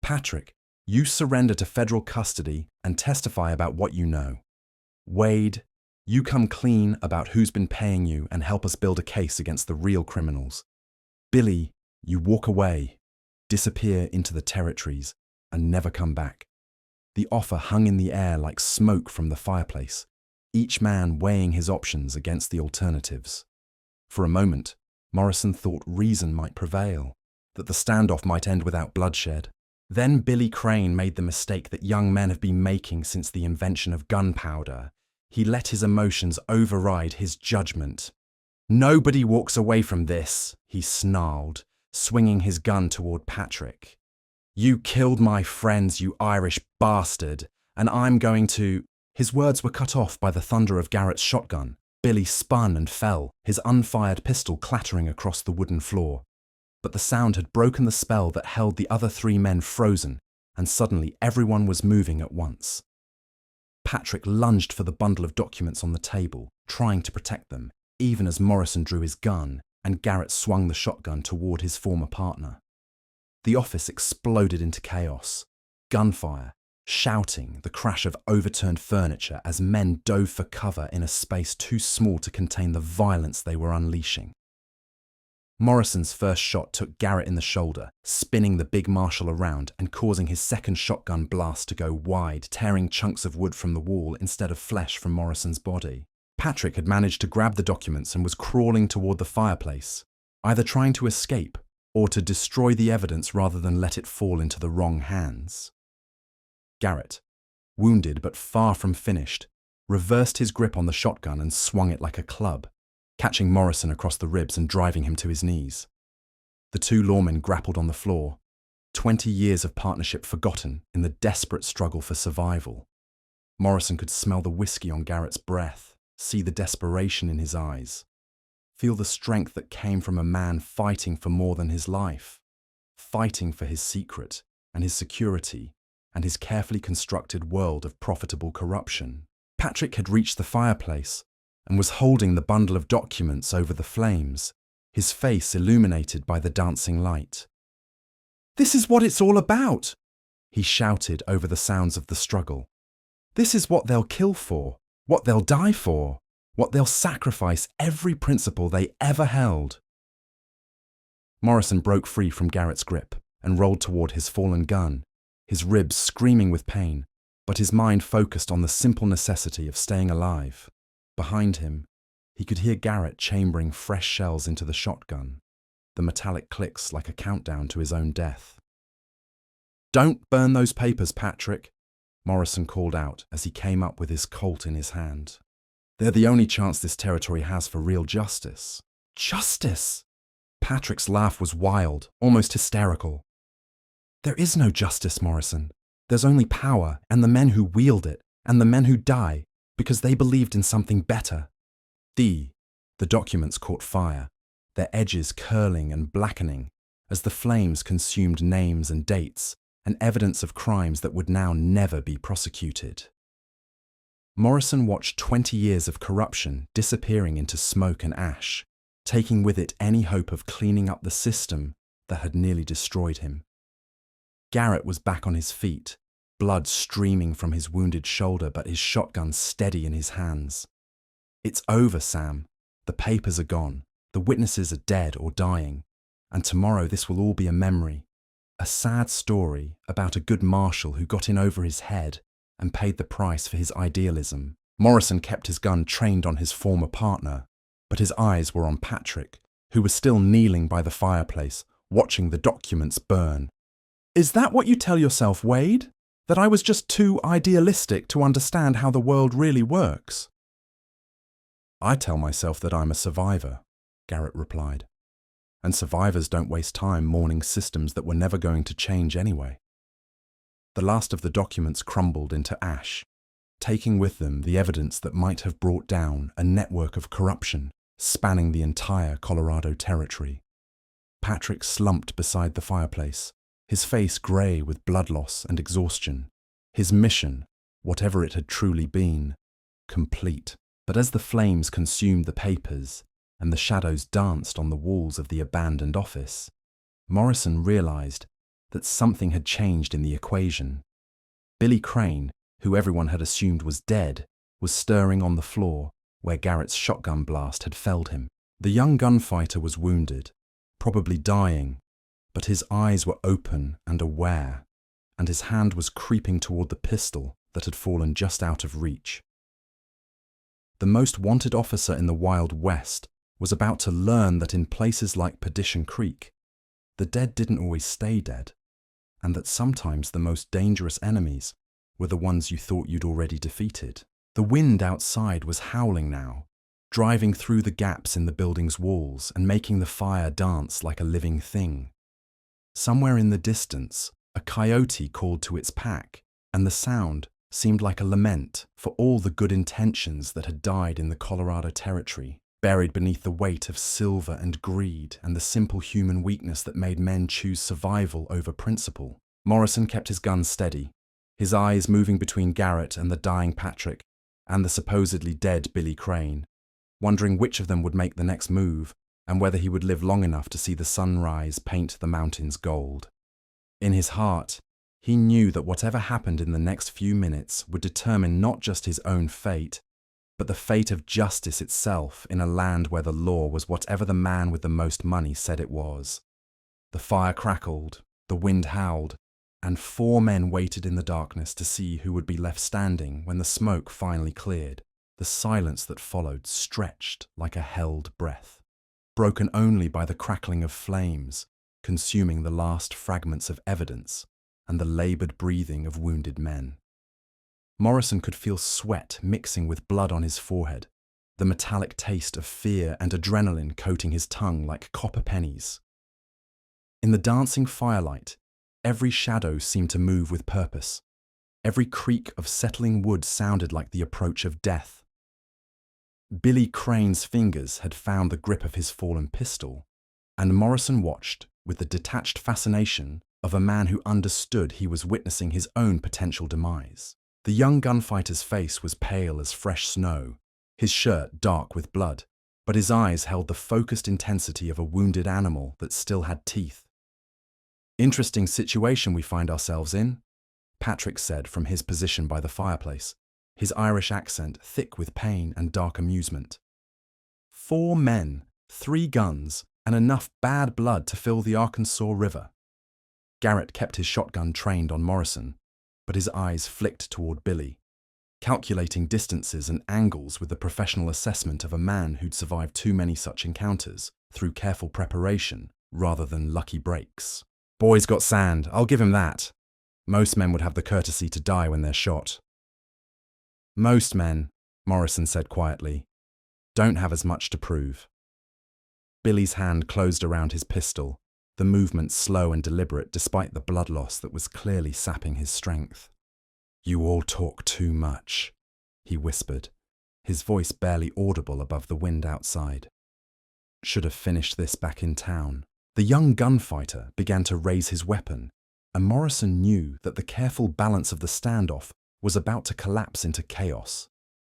"Patrick, you surrender to federal custody and testify about what you know. Wade, you come clean about who's been paying you and help us build a case against the real criminals. Billy, you walk away, disappear into the territories, and never come back." The offer hung in the air like smoke from the fireplace, each man weighing his options against the alternatives. For a moment, Morrison thought reason might prevail, that the standoff might end without bloodshed. Then Billy Crane made the mistake that young men have been making since the invention of gunpowder. He let his emotions override his judgment. "Nobody walks away from this," he snarled, swinging his gun toward Patrick. "You killed my friends, you Irish bastard, and I'm going to—" His words were cut off by the thunder of Garrett's shotgun. Billy spun and fell, his unfired pistol clattering across the wooden floor. But the sound had broken the spell that held the other three men frozen, and suddenly everyone was moving at once. Patrick lunged for the bundle of documents on the table, trying to protect them, even as Morrison drew his gun and Garrett swung the shotgun toward his former partner. The office exploded into chaos. Gunfire, shouting, the crash of overturned furniture as men dove for cover in a space too small to contain the violence they were unleashing. Morrison's first shot took Garrett in the shoulder, spinning the big marshal around and causing his second shotgun blast to go wide, tearing chunks of wood from the wall instead of flesh from Morrison's body. Patrick had managed to grab the documents and was crawling toward the fireplace, either trying to escape or to destroy the evidence rather than let it fall into the wrong hands. Garrett, wounded but far from finished, reversed his grip on the shotgun and swung it like a club, catching Morrison across the ribs and driving him to his knees. The two lawmen grappled on the floor, 20 years of partnership forgotten in the desperate struggle for survival. Morrison could smell the whiskey on Garrett's breath. see the desperation in his eyes, feel the strength that came from a man fighting for more than his life, fighting for his secret and his security and his carefully constructed world of profitable corruption. Patrick had reached the fireplace and was holding the bundle of documents over the flames, his face illuminated by the dancing light. "This is what it's all about," he shouted over the sounds of the struggle. "This is what they'll kill for, what they'll die for, what they'll sacrifice every principle they ever held." Morrison broke free from Garrett's grip and rolled toward his fallen gun, his ribs screaming with pain, but his mind focused on the simple necessity of staying alive. Behind him, he could hear Garrett chambering fresh shells into the shotgun, the metallic clicks like a countdown to his own death. "Don't burn those papers, Patrick," Morrison called out as he came up with his Colt in his hand. "They're the only chance this territory has for real justice." "Justice?" Patrick's laugh was wild, almost hysterical. "There is no justice, Morrison. There's only power and the men who wield it and the men who die because they believed in something better." The documents caught fire, their edges curling and blackening as the flames consumed names and dates and evidence of crimes that would now never be prosecuted. Morrison watched 20 years of corruption disappearing into smoke and ash, taking with it any hope of cleaning up the system that had nearly destroyed him. Garrett was back on his feet, blood streaming from his wounded shoulder but his shotgun steady in his hands. "It's over, Sam. The papers are gone. The witnesses are dead or dying. And tomorrow this will all be a memory. A sad story about a good marshal who got in over his head and paid the price for his idealism." Morrison kept his gun trained on his former partner, but his eyes were on Patrick, who was still kneeling by the fireplace, watching the documents burn. "Is that what you tell yourself, Wade? That I was just too idealistic to understand how the world really works?" "I tell myself that I'm a survivor," Garrett replied. "And survivors don't waste time mourning systems that were never going to change anyway." The last of the documents crumbled into ash, taking with them the evidence that might have brought down a network of corruption spanning the entire Colorado territory. Patrick slumped beside the fireplace, his face grey with blood loss and exhaustion, his mission, whatever it had truly been, complete. But as the flames consumed the papers and the shadows danced on the walls of the abandoned office, Morrison realized that something had changed in the equation. Billy Crane, who everyone had assumed was dead, was stirring on the floor where Garrett's shotgun blast had felled him. The young gunfighter was wounded, probably dying, but his eyes were open and aware, and his hand was creeping toward the pistol that had fallen just out of reach. The most wanted officer in the Wild West was about to learn that in places like Perdition Creek, the dead didn't always stay dead, and that sometimes the most dangerous enemies were the ones you thought you'd already defeated. The wind outside was howling now, driving through the gaps in the building's walls and making the fire dance like a living thing. Somewhere in the distance, a coyote called to its pack, and the sound seemed like a lament for all the good intentions that had died in the Colorado Territory, buried beneath the weight of silver and greed and the simple human weakness that made men choose survival over principle. Morrison kept his gun steady, his eyes moving between Garrett and the dying Patrick and the supposedly dead Billy Crane, wondering which of them would make the next move and whether he would live long enough to see the sunrise paint the mountains gold. In his heart, he knew that whatever happened in the next few minutes would determine not just his own fate, but the fate of justice itself in a land where the law was whatever the man with the most money said it was. The fire crackled, the wind howled, and 4 men waited in the darkness to see who would be left standing when the smoke finally cleared. The silence that followed stretched like a held breath, broken only by the crackling of flames, consuming the last fragments of evidence and the laboured breathing of wounded men. Morrison could feel sweat mixing with blood on his forehead, the metallic taste of fear and adrenaline coating his tongue like copper pennies. In the dancing firelight, every shadow seemed to move with purpose. Every creak of settling wood sounded like the approach of death. Billy Crane's fingers had found the grip of his fallen pistol, and Morrison watched with the detached fascination of a man who understood he was witnessing his own potential demise. The young gunfighter's face was pale as fresh snow, his shirt dark with blood, but his eyes held the focused intensity of a wounded animal that still had teeth. "Interesting situation we find ourselves in," Patrick said from his position by the fireplace, his Irish accent thick with pain and dark amusement. 4 men, 3 guns, and enough bad blood to fill the Arkansas River. Garrett kept his shotgun trained on Morrison, but his eyes flicked toward Billy, calculating distances and angles with the professional assessment of a man who'd survived too many such encounters through careful preparation rather than lucky breaks. "Boy's got sand, I'll give him that. Most men would have the courtesy to die when they're shot." "Most men," Morrison said quietly, "don't have as much to prove." Billy's hand closed around his pistol, the movement slow and deliberate despite the blood loss that was clearly sapping his strength. "You all talk too much," he whispered, his voice barely audible above the wind outside. "Should have finished this back in town." The young gunfighter began to raise his weapon, and Morrison knew that the careful balance of the standoff was about to collapse into chaos.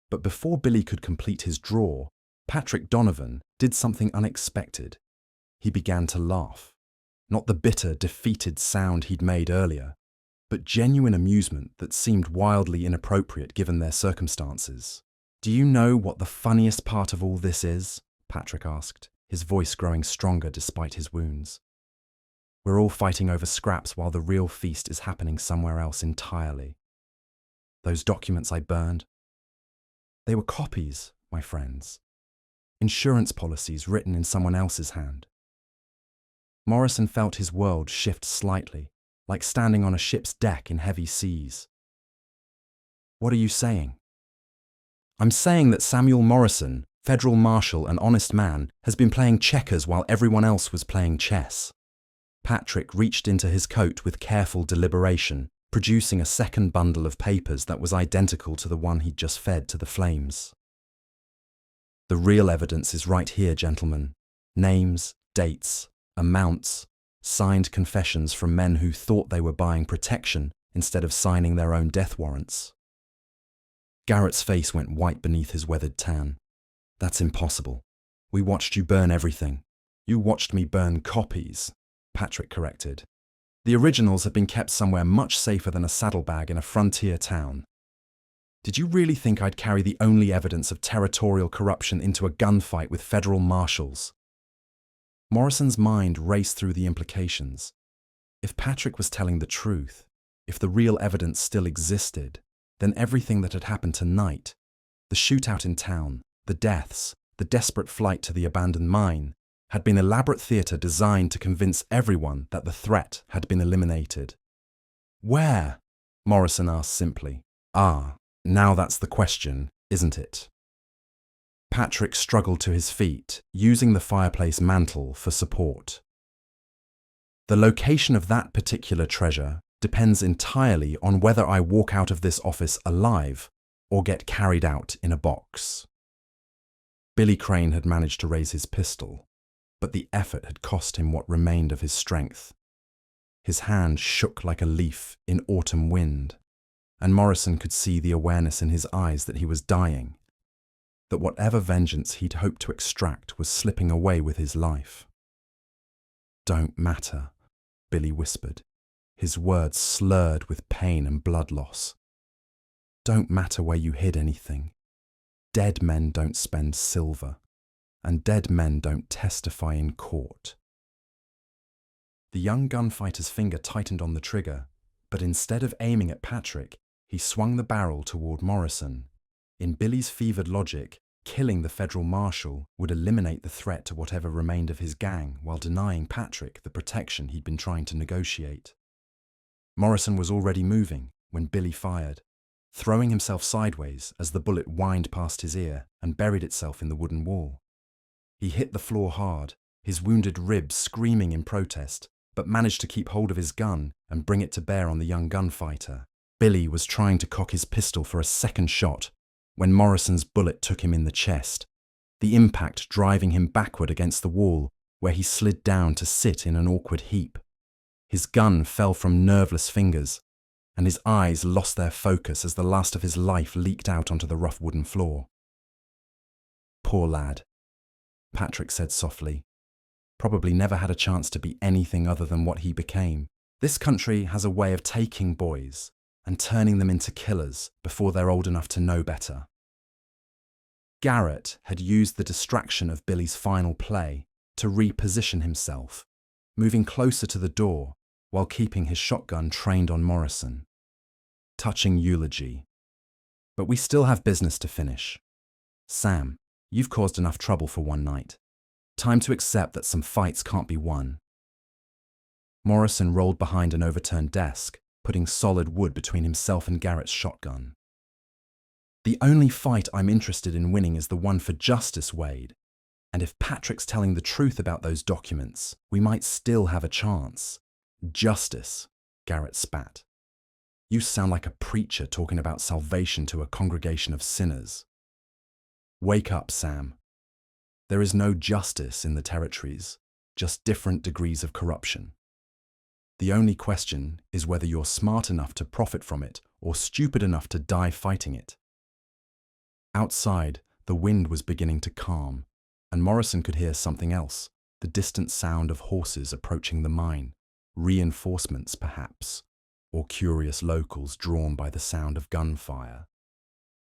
But before Billy could complete his draw, Patrick Donovan did something unexpected. He began to laugh. Not the bitter, defeated sound he'd made earlier, but genuine amusement that seemed wildly inappropriate given their circumstances. "Do you know what the funniest part of all this is?" Patrick asked, his voice growing stronger despite his wounds. "We're all fighting over scraps while the real feast is happening somewhere else entirely. Those documents I burned, they were copies, my friends. Insurance policies written in someone else's hand." Morrison felt his world shift slightly, like standing on a ship's deck in heavy seas. "What are you saying?" "I'm saying that Samuel Morrison, federal marshal and honest man, has been playing checkers while everyone else was playing chess." Patrick reached into his coat with careful deliberation, producing a second bundle of papers that was identical to the one he'd just fed to the flames. "The real evidence is right here, gentlemen. Names, dates, amounts, signed confessions from men who thought they were buying protection instead of signing their own death warrants." Garrett's face went white beneath his weathered tan. "That's impossible. We watched you burn everything." "You watched me burn copies," Patrick corrected. "The originals have been kept somewhere much safer than a saddlebag in a frontier town." "Did you really think I'd carry the only evidence of territorial corruption into a gunfight with federal marshals?" Morrison's mind raced through the implications. If Patrick was telling the truth, if the real evidence still existed, then everything that had happened tonight, the shootout in town, the deaths, the desperate flight to the abandoned mine, had been elaborate theatre designed to convince everyone that the threat had been eliminated. "Where?" Morrison asked simply. "Ah, now that's the question, isn't it?" Patrick struggled to his feet, using the fireplace mantel for support. "The location of that particular treasure depends entirely on whether I walk out of this office alive or get carried out in a box." Billy Crane had managed to raise his pistol, but the effort had cost him what remained of his strength. His hand shook like a leaf in autumn wind, and Morrison could see the awareness in his eyes that he was dying, that whatever vengeance he'd hoped to extract was slipping away with his life. "Don't matter," Billy whispered, his words slurred with pain and blood loss. "Don't matter where you hid anything. Dead men don't spend silver, and dead men don't testify in court." The young gunfighter's finger tightened on the trigger, but instead of aiming at Patrick, he swung the barrel toward Morrison. In Billy's fevered logic, killing the federal marshal would eliminate the threat to whatever remained of his gang while denying Patrick the protection he'd been trying to negotiate. Morrison was already moving when Billy fired, throwing himself sideways as the bullet whined past his ear and buried itself in the wooden wall. He hit the floor hard, his wounded ribs screaming in protest, but managed to keep hold of his gun and bring it to bear on the young gunfighter. Billy was trying to cock his pistol for a second shot when Morrison's bullet took him in the chest, the impact driving him backward against the wall, where he slid down to sit in an awkward heap. His gun fell from nerveless fingers, and his eyes lost their focus as the last of his life leaked out onto the rough wooden floor. "Poor lad," Patrick said softly. "Probably never had a chance to be anything other than what he became. This country has a way of taking boys and turning them into killers before they're old enough to know better." Garrett had used the distraction of Billy's final play to reposition himself, moving closer to the door while keeping his shotgun trained on Morrison. Touching eulogy. "But we still have business to finish. Sam, you've caused enough trouble for one night. Time to accept that some fights can't be won." Morrison rolled behind an overturned desk, putting solid wood between himself and Garrett's shotgun. "The only fight I'm interested in winning is the one for justice, Wade. And if Patrick's telling the truth about those documents, we might still have a chance." "Justice," Garrett spat. "You sound like a preacher talking about salvation to a congregation of sinners." "Wake up, Sam. There is no justice in the territories, just different degrees of corruption. The only question is whether you're smart enough to profit from it or stupid enough to die fighting it." Outside, the wind was beginning to calm, and Morrison could hear something else, the distant sound of horses approaching the mine, reinforcements perhaps, or curious locals drawn by the sound of gunfire.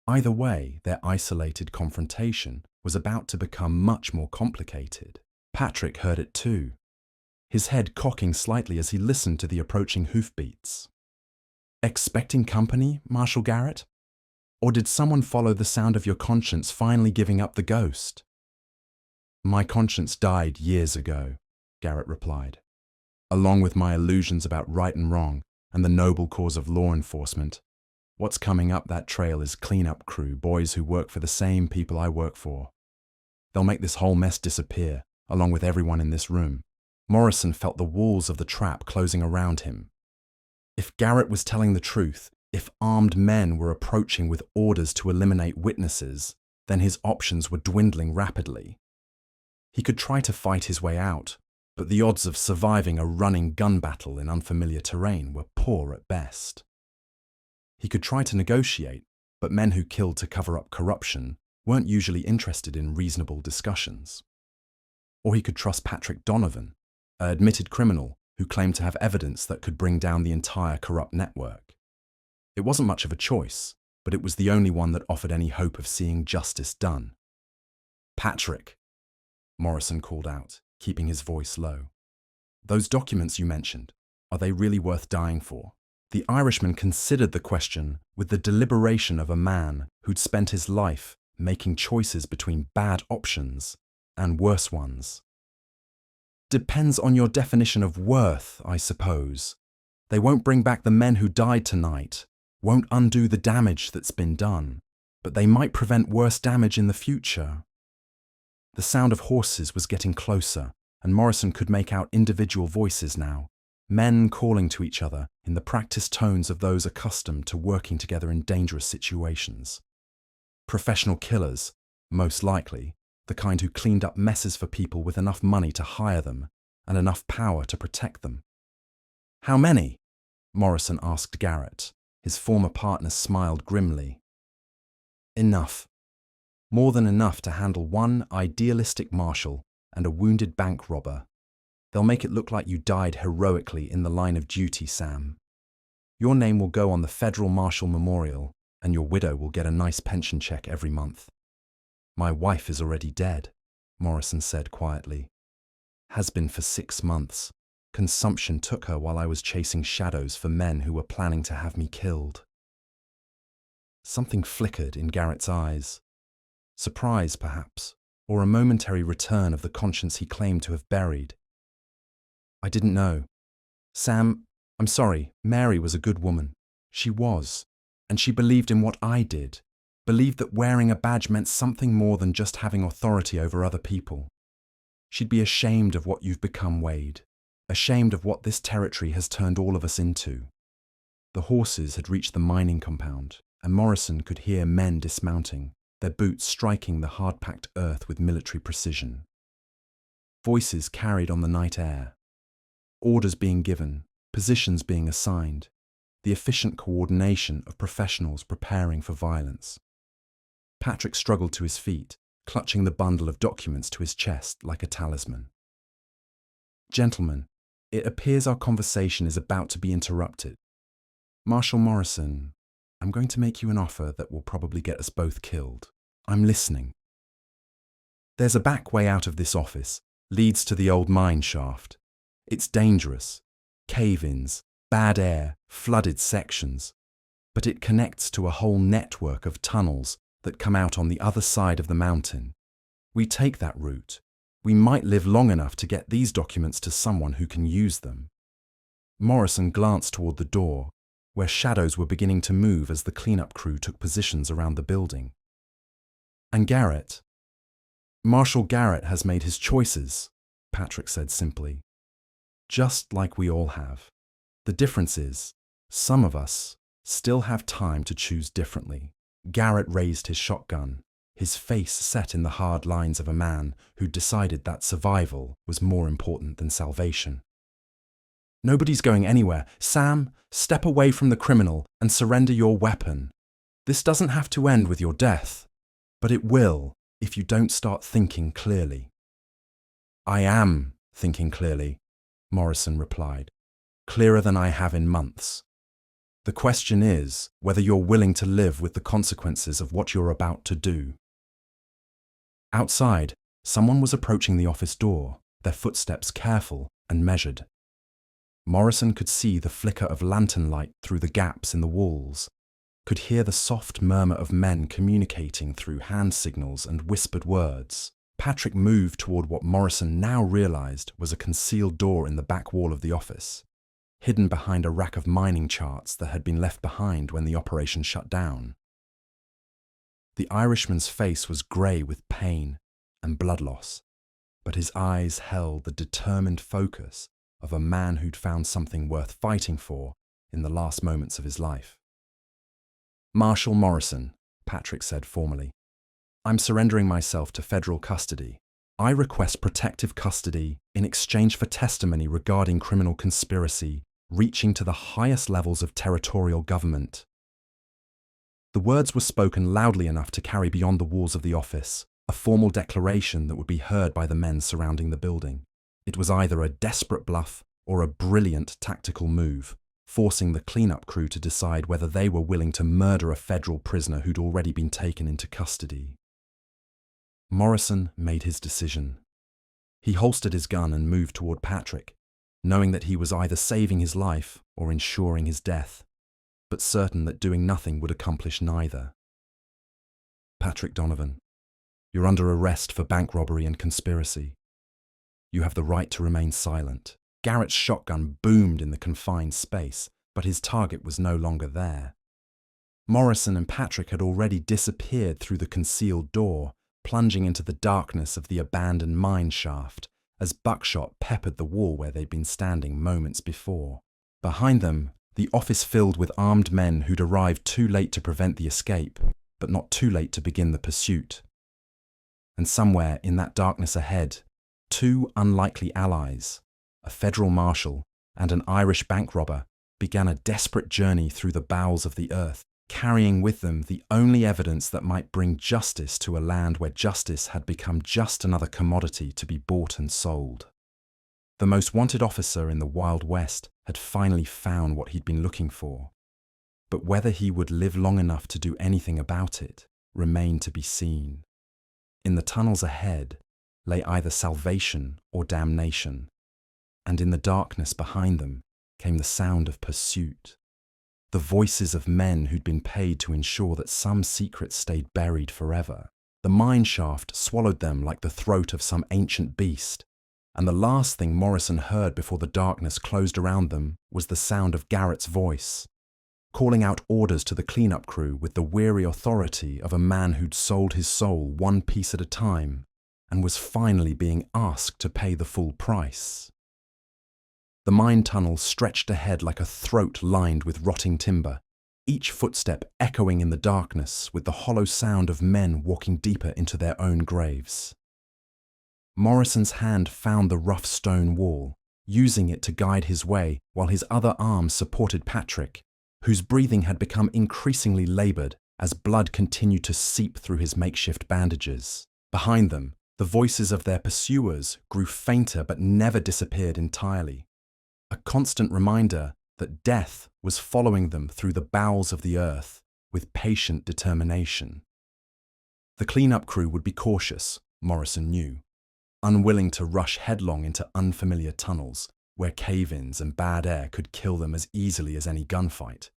Either way, their isolated confrontation was about to become much more complicated. Patrick heard it too, his head cocking slightly as he listened to the approaching hoofbeats. "Expecting company, Marshal Garrett? Or did someone follow the sound of your conscience finally giving up the ghost?" "My conscience died years ago," Garrett replied, "along with my illusions about right and wrong and the noble cause of law enforcement. What's coming up that trail is cleanup crew, boys who work for the same people I work for. They'll make this whole mess disappear, along with everyone in this room." Morrison felt the walls of the trap closing around him. If Garrett was telling the truth, if armed men were approaching with orders to eliminate witnesses, then his options were dwindling rapidly. He could try to fight his way out, but the odds of surviving a running gun battle in unfamiliar terrain were poor at best. He could try to negotiate, but men who killed to cover up corruption weren't usually interested in reasonable discussions. Or he could trust Patrick Donovan, an admitted criminal who claimed to have evidence that could bring down the entire corrupt network. It wasn't much of a choice, but it was the only one that offered any hope of seeing justice done. "Patrick," Morrison called out, keeping his voice low. "Those documents you mentioned, are they really worth dying for?" The Irishman considered the question with the deliberation of a man who'd spent his life making choices between bad options and worse ones. "Depends on your definition of worth, I suppose. They won't bring back the men who died tonight, won't undo the damage that's been done, but they might prevent worse damage in the future." The sound of horses was getting closer, and Morrison could make out individual voices now, men calling to each other in the practiced tones of those accustomed to working together in dangerous situations. Professional killers, most likely, the kind who cleaned up messes for people with enough money to hire them and enough power to protect them. "How many?" Morrison asked Garrett. His former partner smiled grimly. "Enough. More than enough to handle one idealistic marshal and a wounded bank robber. They'll make it look like you died heroically in the line of duty, Sam. Your name will go on the Federal Marshal Memorial, and your widow will get a nice pension check every month." "My wife is already dead," Morrison said quietly. "Has been for 6 months. Consumption took her while I was chasing shadows for men who were planning to have me killed." Something flickered in Garrett's eyes. Surprise, perhaps, or a momentary return of the conscience he claimed to have buried. "I didn't know. Sam, I'm sorry, Mary was a good woman. She was. And she believed in what I did. Believed that wearing a badge meant something more than just having authority over other people. She'd be ashamed of what you've become, Wade. Ashamed of what this territory has turned all of us into." The horses had reached the mining compound, and Morrison could hear men dismounting, their boots striking the hard-packed earth with military precision. Voices carried on the night air. Orders being given, positions being assigned, the efficient coordination of professionals preparing for violence. Patrick struggled to his feet, clutching the bundle of documents to his chest like a talisman. "Gentlemen, it appears our conversation is about to be interrupted. Marshal Morrison, I'm going to make you an offer that will probably get us both killed. I'm listening." "There's a back way out of this office, leads to the old mine shaft. It's dangerous. Cave-ins, bad air, flooded sections. But it connects to a whole network of tunnels that come out on the other side of the mountain. We take that route. We might live long enough to get these documents to someone who can use them." Morrison glanced toward the door, where shadows were beginning to move as the cleanup crew took positions around the building. "And Garrett?" "Marshal Garrett has made his choices," Patrick said simply. "Just like we all have. The difference is, some of us still have time to choose differently." Garrett raised his shotgun, his face set in the hard lines of a man who'd decided that survival was more important than salvation. "Nobody's going anywhere. Sam, step away from the criminal and surrender your weapon. This doesn't have to end with your death, but it will if you don't start thinking clearly." "I am thinking clearly," Morrison replied. "Clearer than I have in months. The question is whether you're willing to live with the consequences of what you're about to do." Outside, someone was approaching the office door, their footsteps careful and measured. Morrison could see the flicker of lantern light through the gaps in the walls, could hear the soft murmur of men communicating through hand signals and whispered words. Patrick moved toward what Morrison now realized was a concealed door in the back wall of the office, hidden behind a rack of mining charts that had been left behind when the operation shut down. The Irishman's face was grey with pain and blood loss, but his eyes held the determined focus of a man who'd found something worth fighting for in the last moments of his life. "Marshal Morrison," Patrick said formally, "I'm surrendering myself to federal custody. I request protective custody in exchange for testimony regarding criminal conspiracy reaching to the highest levels of territorial government." The words were spoken loudly enough to carry beyond the walls of the office, a formal declaration that would be heard by the men surrounding the building. It was either a desperate bluff or a brilliant tactical move, forcing the cleanup crew to decide whether they were willing to murder a federal prisoner who'd already been taken into custody. Morrison made his decision. He holstered his gun and moved toward Patrick, knowing that he was either saving his life or ensuring his death, but certain that doing nothing would accomplish neither. "Patrick Donovan, you're under arrest for bank robbery and conspiracy. You have the right to remain silent." Garrett's shotgun boomed in the confined space, but his target was no longer there. Morrison and Patrick had already disappeared through the concealed door, plunging into the darkness of the abandoned mine shaft as buckshot peppered the wall where they'd been standing moments before. Behind them, the office filled with armed men who'd arrived too late to prevent the escape, but not too late to begin the pursuit. And somewhere in that darkness ahead, two unlikely allies, a federal marshal and an Irish bank robber, began a desperate journey through the bowels of the earth, carrying with them the only evidence that might bring justice to a land where justice had become just another commodity to be bought and sold. The most wanted officer in the Wild West had finally found what he'd been looking for, but whether he would live long enough to do anything about it remained to be seen. In the tunnels ahead lay either salvation or damnation, and in the darkness behind them came the sound of pursuit. The voices of men who'd been paid to ensure that some secret stayed buried forever. The mine shaft swallowed them like the throat of some ancient beast, and the last thing Morrison heard before the darkness closed around them was the sound of Garrett's voice, calling out orders to the cleanup crew with the weary authority of a man who'd sold his soul one piece at a time and was finally being asked to pay the full price. The mine tunnel stretched ahead like a throat lined with rotting timber, each footstep echoing in the darkness with the hollow sound of men walking deeper into their own graves. Morrison's hand found the rough stone wall, using it to guide his way while his other arm supported Patrick, whose breathing had become increasingly laboured as blood continued to seep through his makeshift bandages. Behind them, the voices of their pursuers grew fainter but never disappeared entirely, a constant reminder that death was following them through the bowels of the earth with patient determination. The clean-up crew would be cautious, Morrison knew, unwilling to rush headlong into unfamiliar tunnels where cave-ins and bad air could kill them as easily as any gunfight.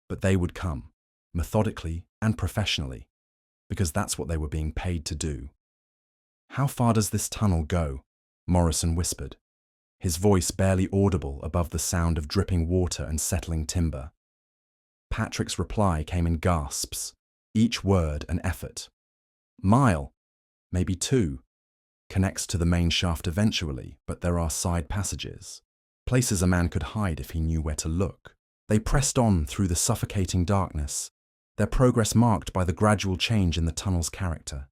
But they would come, methodically and professionally, because that's what they were being paid to do. "How far does this tunnel go?" Morrison whispered, his voice barely audible above the sound of dripping water and settling timber. Patrick's reply came in gasps, each word an effort. "Mile, maybe 2. Connects to the main shaft eventually, but there are side passages. Places a man could hide if he knew where to look." They pressed on through the suffocating darkness, their progress marked by the gradual change in the tunnel's character.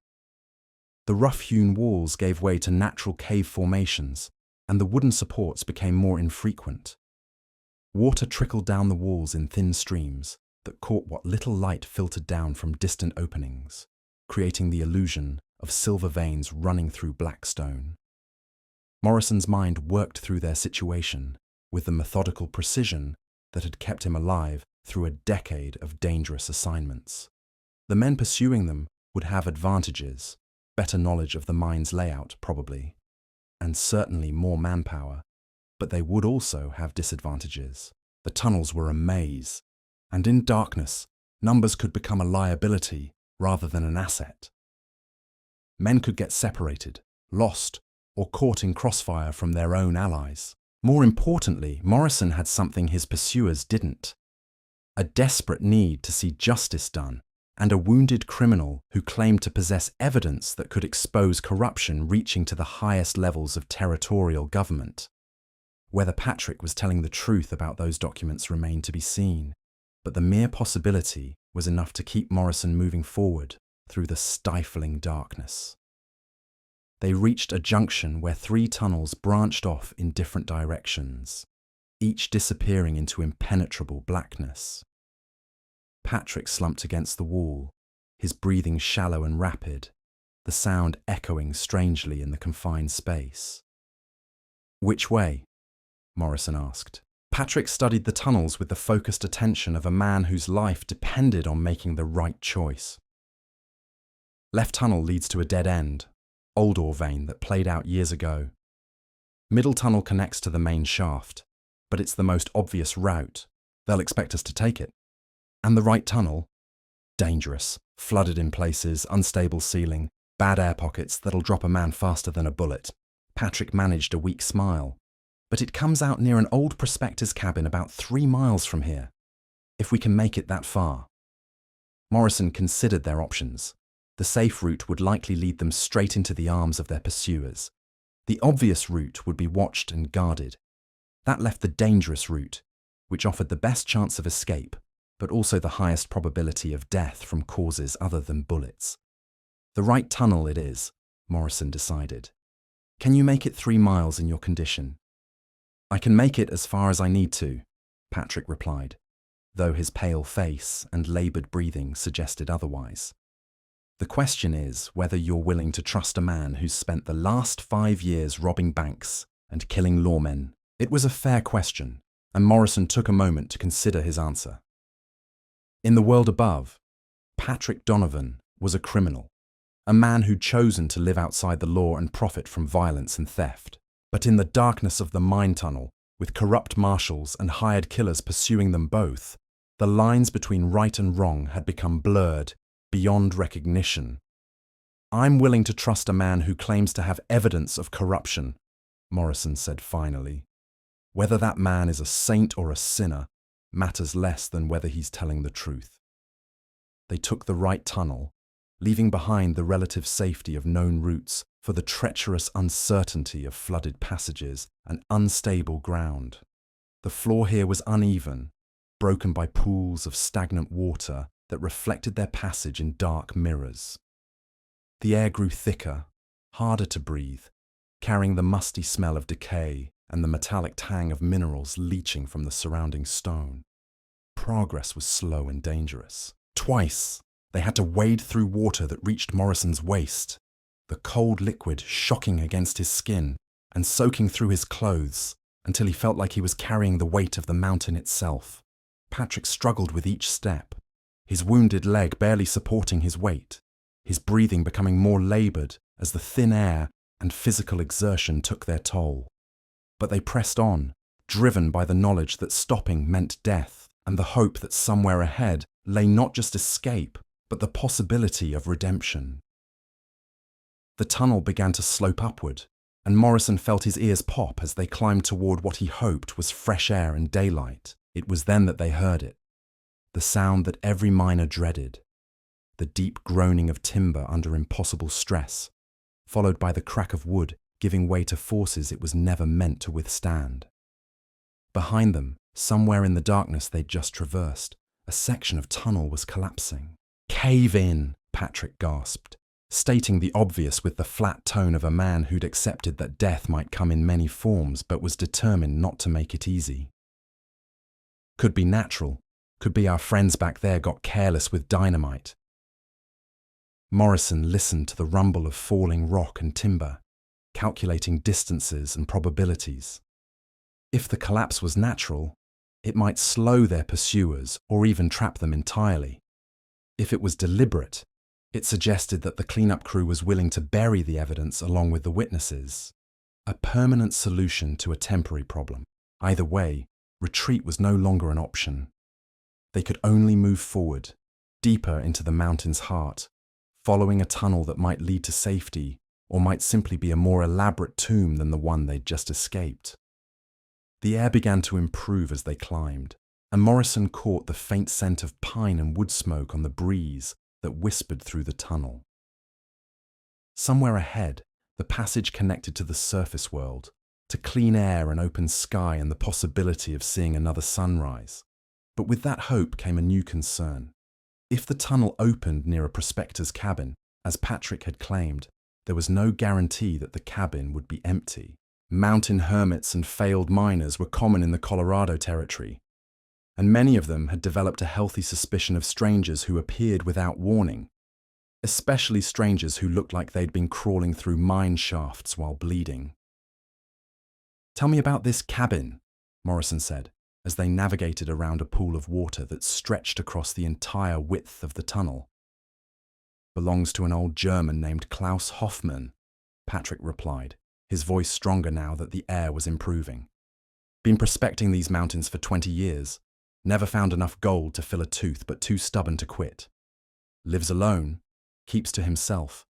The rough-hewn walls gave way to natural cave formations, and the wooden supports became more infrequent. Water trickled down the walls in thin streams that caught what little light filtered down from distant openings, creating the illusion of silver veins running through black stone. Morrison's mind worked through their situation with the methodical precision that had kept him alive through a decade of dangerous assignments. The men pursuing them would have advantages, better knowledge of the mine's layout probably, and certainly more manpower, but they would also have disadvantages. The tunnels were a maze, and in darkness, numbers could become a liability rather than an asset. Men could get separated, lost, or caught in crossfire from their own allies. More importantly, Morrison had something his pursuers didn't: a desperate need to see justice done, and a wounded criminal who claimed to possess evidence that could expose corruption reaching to the highest levels of territorial government. Whether Patrick was telling the truth about those documents remained to be seen, but the mere possibility was enough to keep Morrison moving forward through the stifling darkness. They reached a junction where 3 tunnels branched off in different directions, each disappearing into impenetrable blackness. Patrick slumped against the wall, his breathing shallow and rapid, the sound echoing strangely in the confined space. "Which way?" Morrison asked. Patrick studied the tunnels with the focused attention of a man whose life depended on making the right choice. "Left tunnel leads to a dead end, old ore vein that played out years ago. Middle tunnel connects to the main shaft, but it's the most obvious route. They'll expect us to take it. And the right tunnel? Dangerous, flooded in places, unstable ceiling, bad air pockets that'll drop a man faster than a bullet." Patrick managed a weak smile. "But it comes out near an old prospector's cabin about 3 miles from here, if we can make it that far." Morrison considered their options. The safe route would likely lead them straight into the arms of their pursuers. The obvious route would be watched and guarded. That left the dangerous route, which offered the best chance of escape, but also the highest probability of death from causes other than bullets. "The right tunnel it is," Morrison decided. "Can you make it 3 miles in your condition?" "I can make it as far as I need to," Patrick replied, though his pale face and laboured breathing suggested otherwise. "The question is whether you're willing to trust a man who's spent the last 5 years robbing banks and killing lawmen." It was a fair question, and Morrison took a moment to consider his answer. In the world above, Patrick Donovan was a criminal, a man who'd chosen to live outside the law and profit from violence and theft. But in the darkness of the mine tunnel, with corrupt marshals and hired killers pursuing them both, the lines between right and wrong had become blurred beyond recognition. "I'm willing to trust a man who claims to have evidence of corruption," Morrison said finally. "Whether that man is a saint or a sinner matters less than whether he's telling the truth." They took the right tunnel, leaving behind the relative safety of known routes for the treacherous uncertainty of flooded passages and unstable ground. The floor here was uneven, broken by pools of stagnant water that reflected their passage in dark mirrors. The air grew thicker, harder to breathe, carrying the musty smell of decay and the metallic tang of minerals leaching from the surrounding stone. Progress was slow and dangerous. Twice, they had to wade through water that reached Morrison's waist, the cold liquid shocking against his skin and soaking through his clothes until he felt like he was carrying the weight of the mountain itself. Patrick struggled with each step, his wounded leg barely supporting his weight, his breathing becoming more laboured as the thin air and physical exertion took their toll. But they pressed on, driven by the knowledge that stopping meant death, and the hope that somewhere ahead lay not just escape, but the possibility of redemption. The tunnel began to slope upward, and Morrison felt his ears pop as they climbed toward what he hoped was fresh air and daylight. It was then that they heard it, the sound that every miner dreaded, the deep groaning of timber under impossible stress, followed by the crack of wood giving way to forces it was never meant to withstand. Behind them, somewhere in the darkness they'd just traversed, a section of tunnel was collapsing. "Cave in," Patrick gasped, stating the obvious with the flat tone of a man who'd accepted that death might come in many forms but was determined not to make it easy. Could be natural, could be our friends back there got careless with dynamite. Morrison listened to the rumble of falling rock and timber, calculating distances and probabilities. If the collapse was natural, it might slow their pursuers or even trap them entirely. If it was deliberate, it suggested that the cleanup crew was willing to bury the evidence along with the witnesses. A permanent solution to a temporary problem. Either way, retreat was no longer an option. They could only move forward, deeper into the mountain's heart, following a tunnel that might lead to safety or might simply be a more elaborate tomb than the one they'd just escaped. The air began to improve as they climbed, and Morrison caught the faint scent of pine and wood smoke on the breeze that whispered through the tunnel. Somewhere ahead, the passage connected to the surface world, to clean air and open sky and the possibility of seeing another sunrise. But with that hope came a new concern. If the tunnel opened near a prospector's cabin, as Patrick had claimed, there was no guarantee that the cabin would be empty. Mountain hermits and failed miners were common in the Colorado Territory, and many of them had developed a healthy suspicion of strangers who appeared without warning, especially strangers who looked like they'd been crawling through mine shafts while bleeding. "Tell me about this cabin," Morrison said, as they navigated around a pool of water that stretched across the entire width of the tunnel. "Belongs to an old German named Klaus Hoffmann," Patrick replied, his voice stronger now that the air was improving. "Been prospecting these mountains for 20 years. Never found enough gold to fill a tooth, but too stubborn to quit. Lives alone, keeps to himself,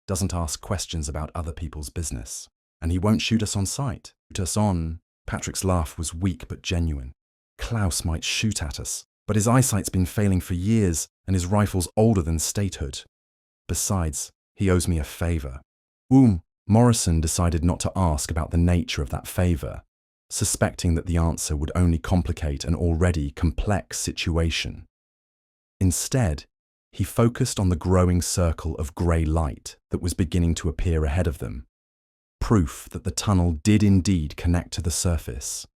doesn't ask questions about other people's business. And he won't shoot us on sight. Shoot us on..." Patrick's laugh was weak but genuine. "Klaus might shoot at us, but his eyesight's been failing for years and his rifle's older than statehood. Besides, he owes me a favour." Morrison decided not to ask about the nature of that favour, suspecting that the answer would only complicate an already complex situation. Instead, he focused on the growing circle of grey light that was beginning to appear ahead of them, proof that the tunnel did indeed connect to the surface,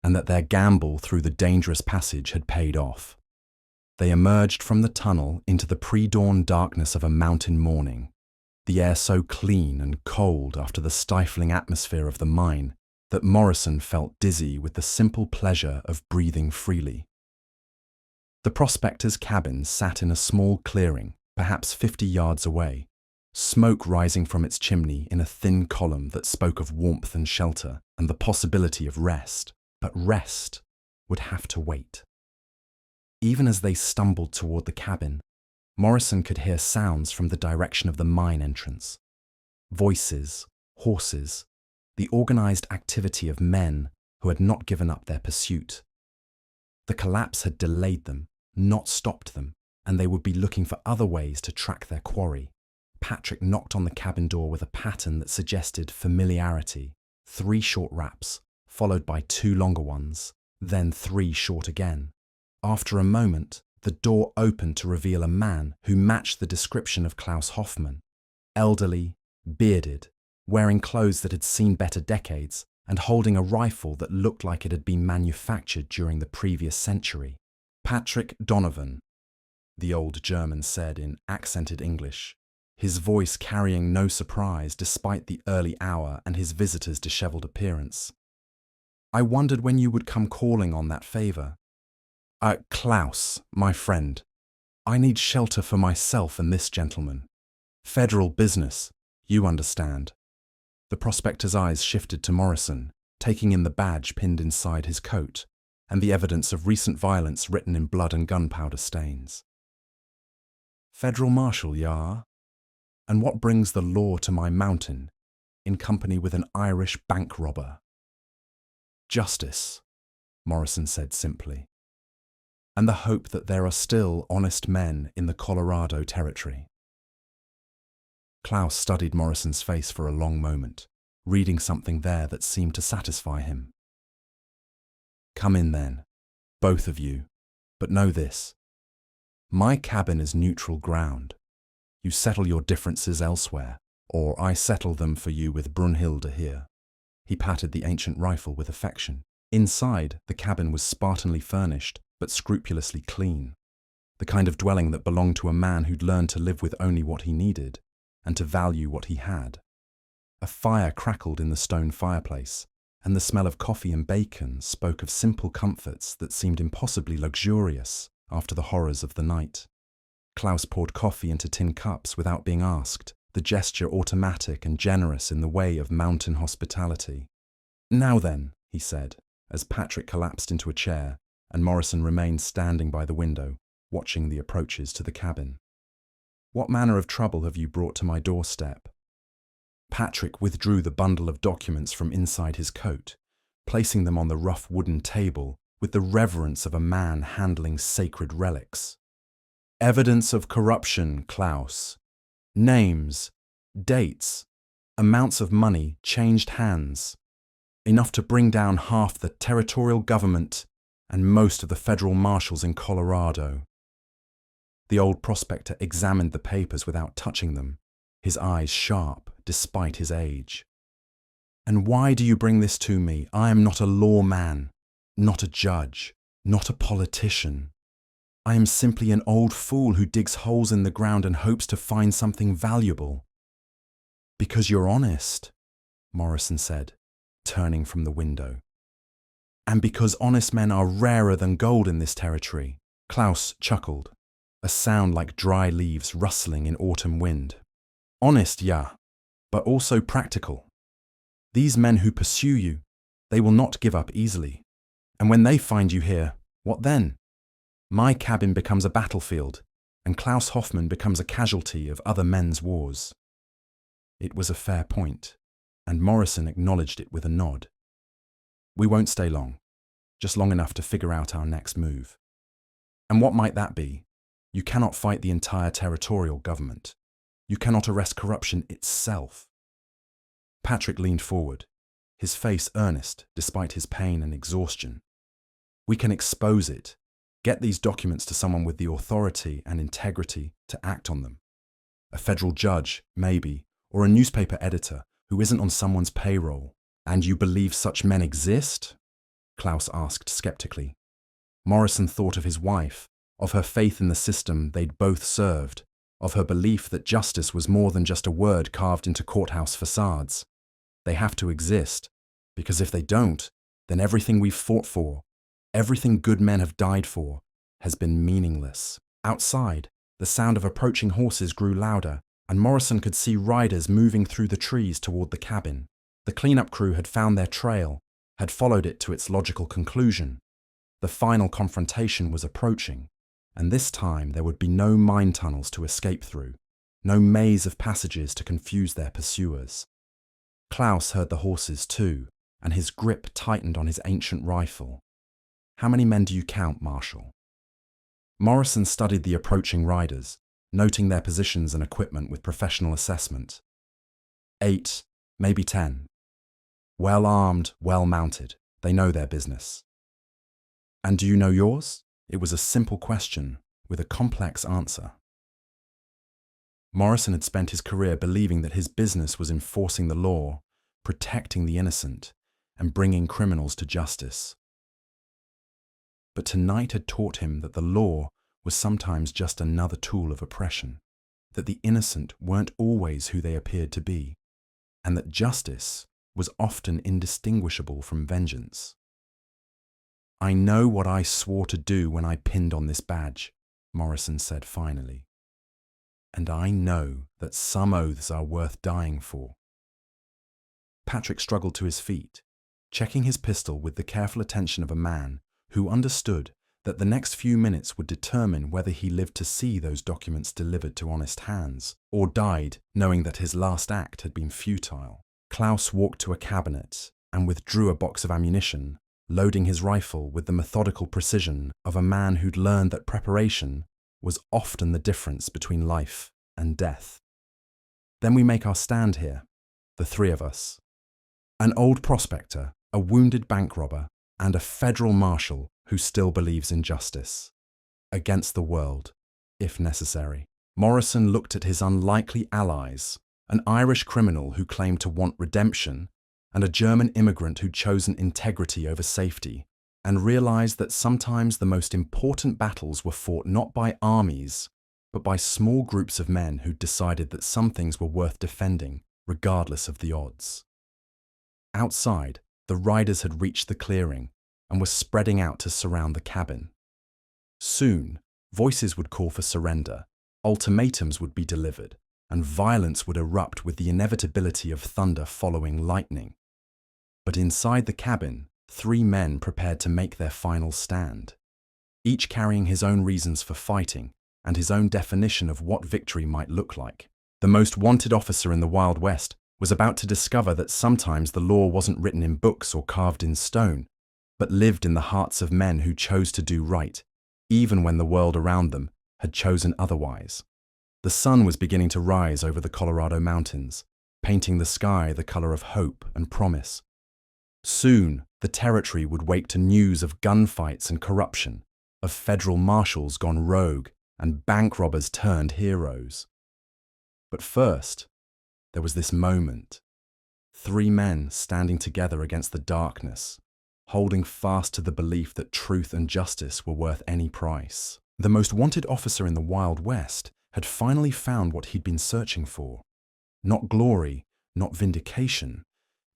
and that their gamble through the dangerous passage had paid off. They emerged from the tunnel into the pre-dawn darkness of a mountain morning, the air so clean and cold after the stifling atmosphere of the mine that Morrison felt dizzy with the simple pleasure of breathing freely. The prospector's cabin sat in a small clearing, perhaps 50 yards away, smoke rising from its chimney in a thin column that spoke of warmth and shelter and the possibility of rest. But rest would have to wait. Even as they stumbled toward the cabin, Morrison could hear sounds from the direction of the mine entrance. Voices, horses, the organized activity of men who had not given up their pursuit. The collapse had delayed them, not stopped them, and they would be looking for other ways to track their quarry. Patrick knocked on the cabin door with a pattern that suggested familiarity. 3 short raps, followed by 2 longer ones, then 3 short again. After a moment, the door opened to reveal a man who matched the description of Klaus Hoffmann. Elderly, bearded, wearing clothes that had seen better decades, and holding a rifle that looked like it had been manufactured during the previous century. "Patrick Donovan," the old German said in accented English, his voice carrying no surprise despite the early hour and his visitor's dishevelled appearance. "I wondered when you would come calling on that favour. Klaus, my friend. I need shelter for myself and this gentleman. Federal business, you understand." The prospector's eyes shifted to Morrison, taking in the badge pinned inside his coat and the evidence of recent violence written in blood and gunpowder stains. "Federal Marshal, ja? And what brings the law to my mountain, in company with an Irish bank robber?" "Justice," Morrison said simply, "and the hope that there are still honest men in the Colorado Territory." Klaus studied Morrison's face for a long moment, reading something there that seemed to satisfy him. "Come in then, both of you, but know this. My cabin is neutral ground. You settle your differences elsewhere, or I settle them for you with Brunhilde here." He patted the ancient rifle with affection. Inside, the cabin was Spartanly furnished, but scrupulously clean. The kind of dwelling that belonged to a man who'd learned to live with only what he needed, and to value what he had. A fire crackled in the stone fireplace, and the smell of coffee and bacon spoke of simple comforts that seemed impossibly luxurious after the horrors of the night. Klaus poured coffee into tin cups without being asked, the gesture automatic and generous in the way of mountain hospitality. "Now then," he said, as Patrick collapsed into a chair and Morrison remained standing by the window, watching the approaches to the cabin. "What manner of trouble have you brought to my doorstep?" Patrick withdrew the bundle of documents from inside his coat, placing them on the rough wooden table with the reverence of a man handling sacred relics. "Evidence of corruption, Klaus. Names, dates, amounts of money changed hands. Enough to bring down half the territorial government and most of the federal marshals in Colorado." The old prospector examined the papers without touching them, his eyes sharp despite his age. "And why do you bring this to me? I am not a lawman, not a judge, not a politician. I am simply an old fool who digs holes in the ground and hopes to find something valuable." "Because you're honest," Morrison said, turning from the window. "And because honest men are rarer than gold in this territory." Klaus chuckled, a sound like dry leaves rustling in autumn wind. "Honest, yeah, but also practical. These men who pursue you, they will not give up easily. And when they find you here, what then? My cabin becomes a battlefield, and Klaus Hoffmann becomes a casualty of other men's wars." It was a fair point, and Morrison acknowledged it with a nod. "We won't stay long, just long enough to figure out our next move." "And what might that be? You cannot fight the entire territorial government. You cannot arrest corruption itself." Patrick leaned forward, his face earnest despite his pain and exhaustion. "We can expose it, get these documents to someone with the authority and integrity to act on them. A federal judge, maybe, or a newspaper editor who isn't on someone's payroll." "And you believe such men exist?" Klaus asked skeptically. Morrison thought of his wife, of her faith in the system they'd both served, of her belief that justice was more than just a word carved into courthouse facades. They have to exist, because if they don't, then everything we've fought for, everything good men have died for, has been meaningless. Outside, the sound of approaching horses grew louder, and Morrison could see riders moving through the trees toward the cabin. The cleanup crew had found their trail, had followed it to its logical conclusion. The final confrontation was approaching, and this time there would be no mine tunnels to escape through, no maze of passages to confuse their pursuers. Klaus heard the horses too, and his grip tightened on his ancient rifle. "How many men do you count, Marshal?" Morrison studied the approaching riders, noting their positions and equipment with professional assessment. 8, maybe 10. Well armed, well mounted. They know their business. "And do you know yours?" It was a simple question with a complex answer. Morrison had spent his career believing that his business was enforcing the law, protecting the innocent, and bringing criminals to justice. But tonight had taught him that the law was sometimes just another tool of oppression, that the innocent weren't always who they appeared to be, and that justice was often indistinguishable from vengeance. "I know what I swore to do when I pinned on this badge," Morrison said finally. "And I know that some oaths are worth dying for." Patrick struggled to his feet, checking his pistol with the careful attention of a man who understood that the next few minutes would determine whether he lived to see those documents delivered to honest hands, or died knowing that his last act had been futile. Klaus walked to a cabinet and withdrew a box of ammunition, loading his rifle with the methodical precision of a man who'd learned that preparation was often the difference between life and death. "Then we make our stand here, the three of us. An old prospector, a wounded bank robber, and a federal marshal who still believes in justice. Against the world, if necessary." Morrison looked at his unlikely allies, an Irish criminal who claimed to want redemption, and a German immigrant who'd chosen integrity over safety, and realized that sometimes the most important battles were fought not by armies, but by small groups of men who'd decided that some things were worth defending, regardless of the odds. Outside, the riders had reached the clearing and were spreading out to surround the cabin. Soon, voices would call for surrender, ultimatums would be delivered, and violence would erupt with the inevitability of thunder following lightning. But inside the cabin, three men prepared to make their final stand, each carrying his own reasons for fighting and his own definition of what victory might look like. The most wanted officer in the Wild West was about to discover that sometimes the law wasn't written in books or carved in stone, but lived in the hearts of men who chose to do right, even when the world around them had chosen otherwise. The sun was beginning to rise over the Colorado mountains, painting the sky the color of hope and promise. Soon, the territory would wake to news of gunfights and corruption, of federal marshals gone rogue and bank robbers turned heroes. But first, there was this moment. Three men standing together against the darkness, holding fast to the belief that truth and justice were worth any price. The most wanted officer in the Wild West had finally found what he'd been searching for. Not glory, not vindication,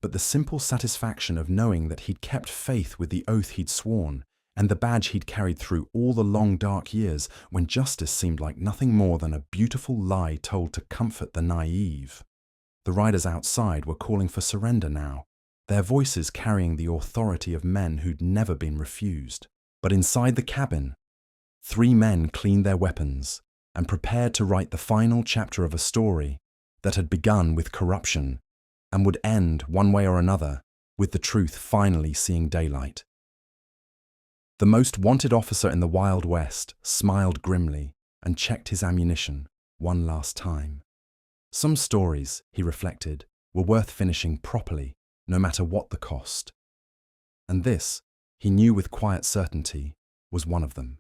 but the simple satisfaction of knowing that he'd kept faith with the oath he'd sworn and the badge he'd carried through all the long dark years when justice seemed like nothing more than a beautiful lie told to comfort the naive. The riders outside were calling for surrender now, their voices carrying the authority of men who'd never been refused. But inside the cabin, three men cleaned their weapons and prepared to write the final chapter of a story that had begun with corruption and would end, one way or another, with the truth finally seeing daylight. The most wanted officer in the Wild West smiled grimly and checked his ammunition one last time. Some stories, he reflected, were worth finishing properly, no matter what the cost. And this, he knew with quiet certainty, was one of them.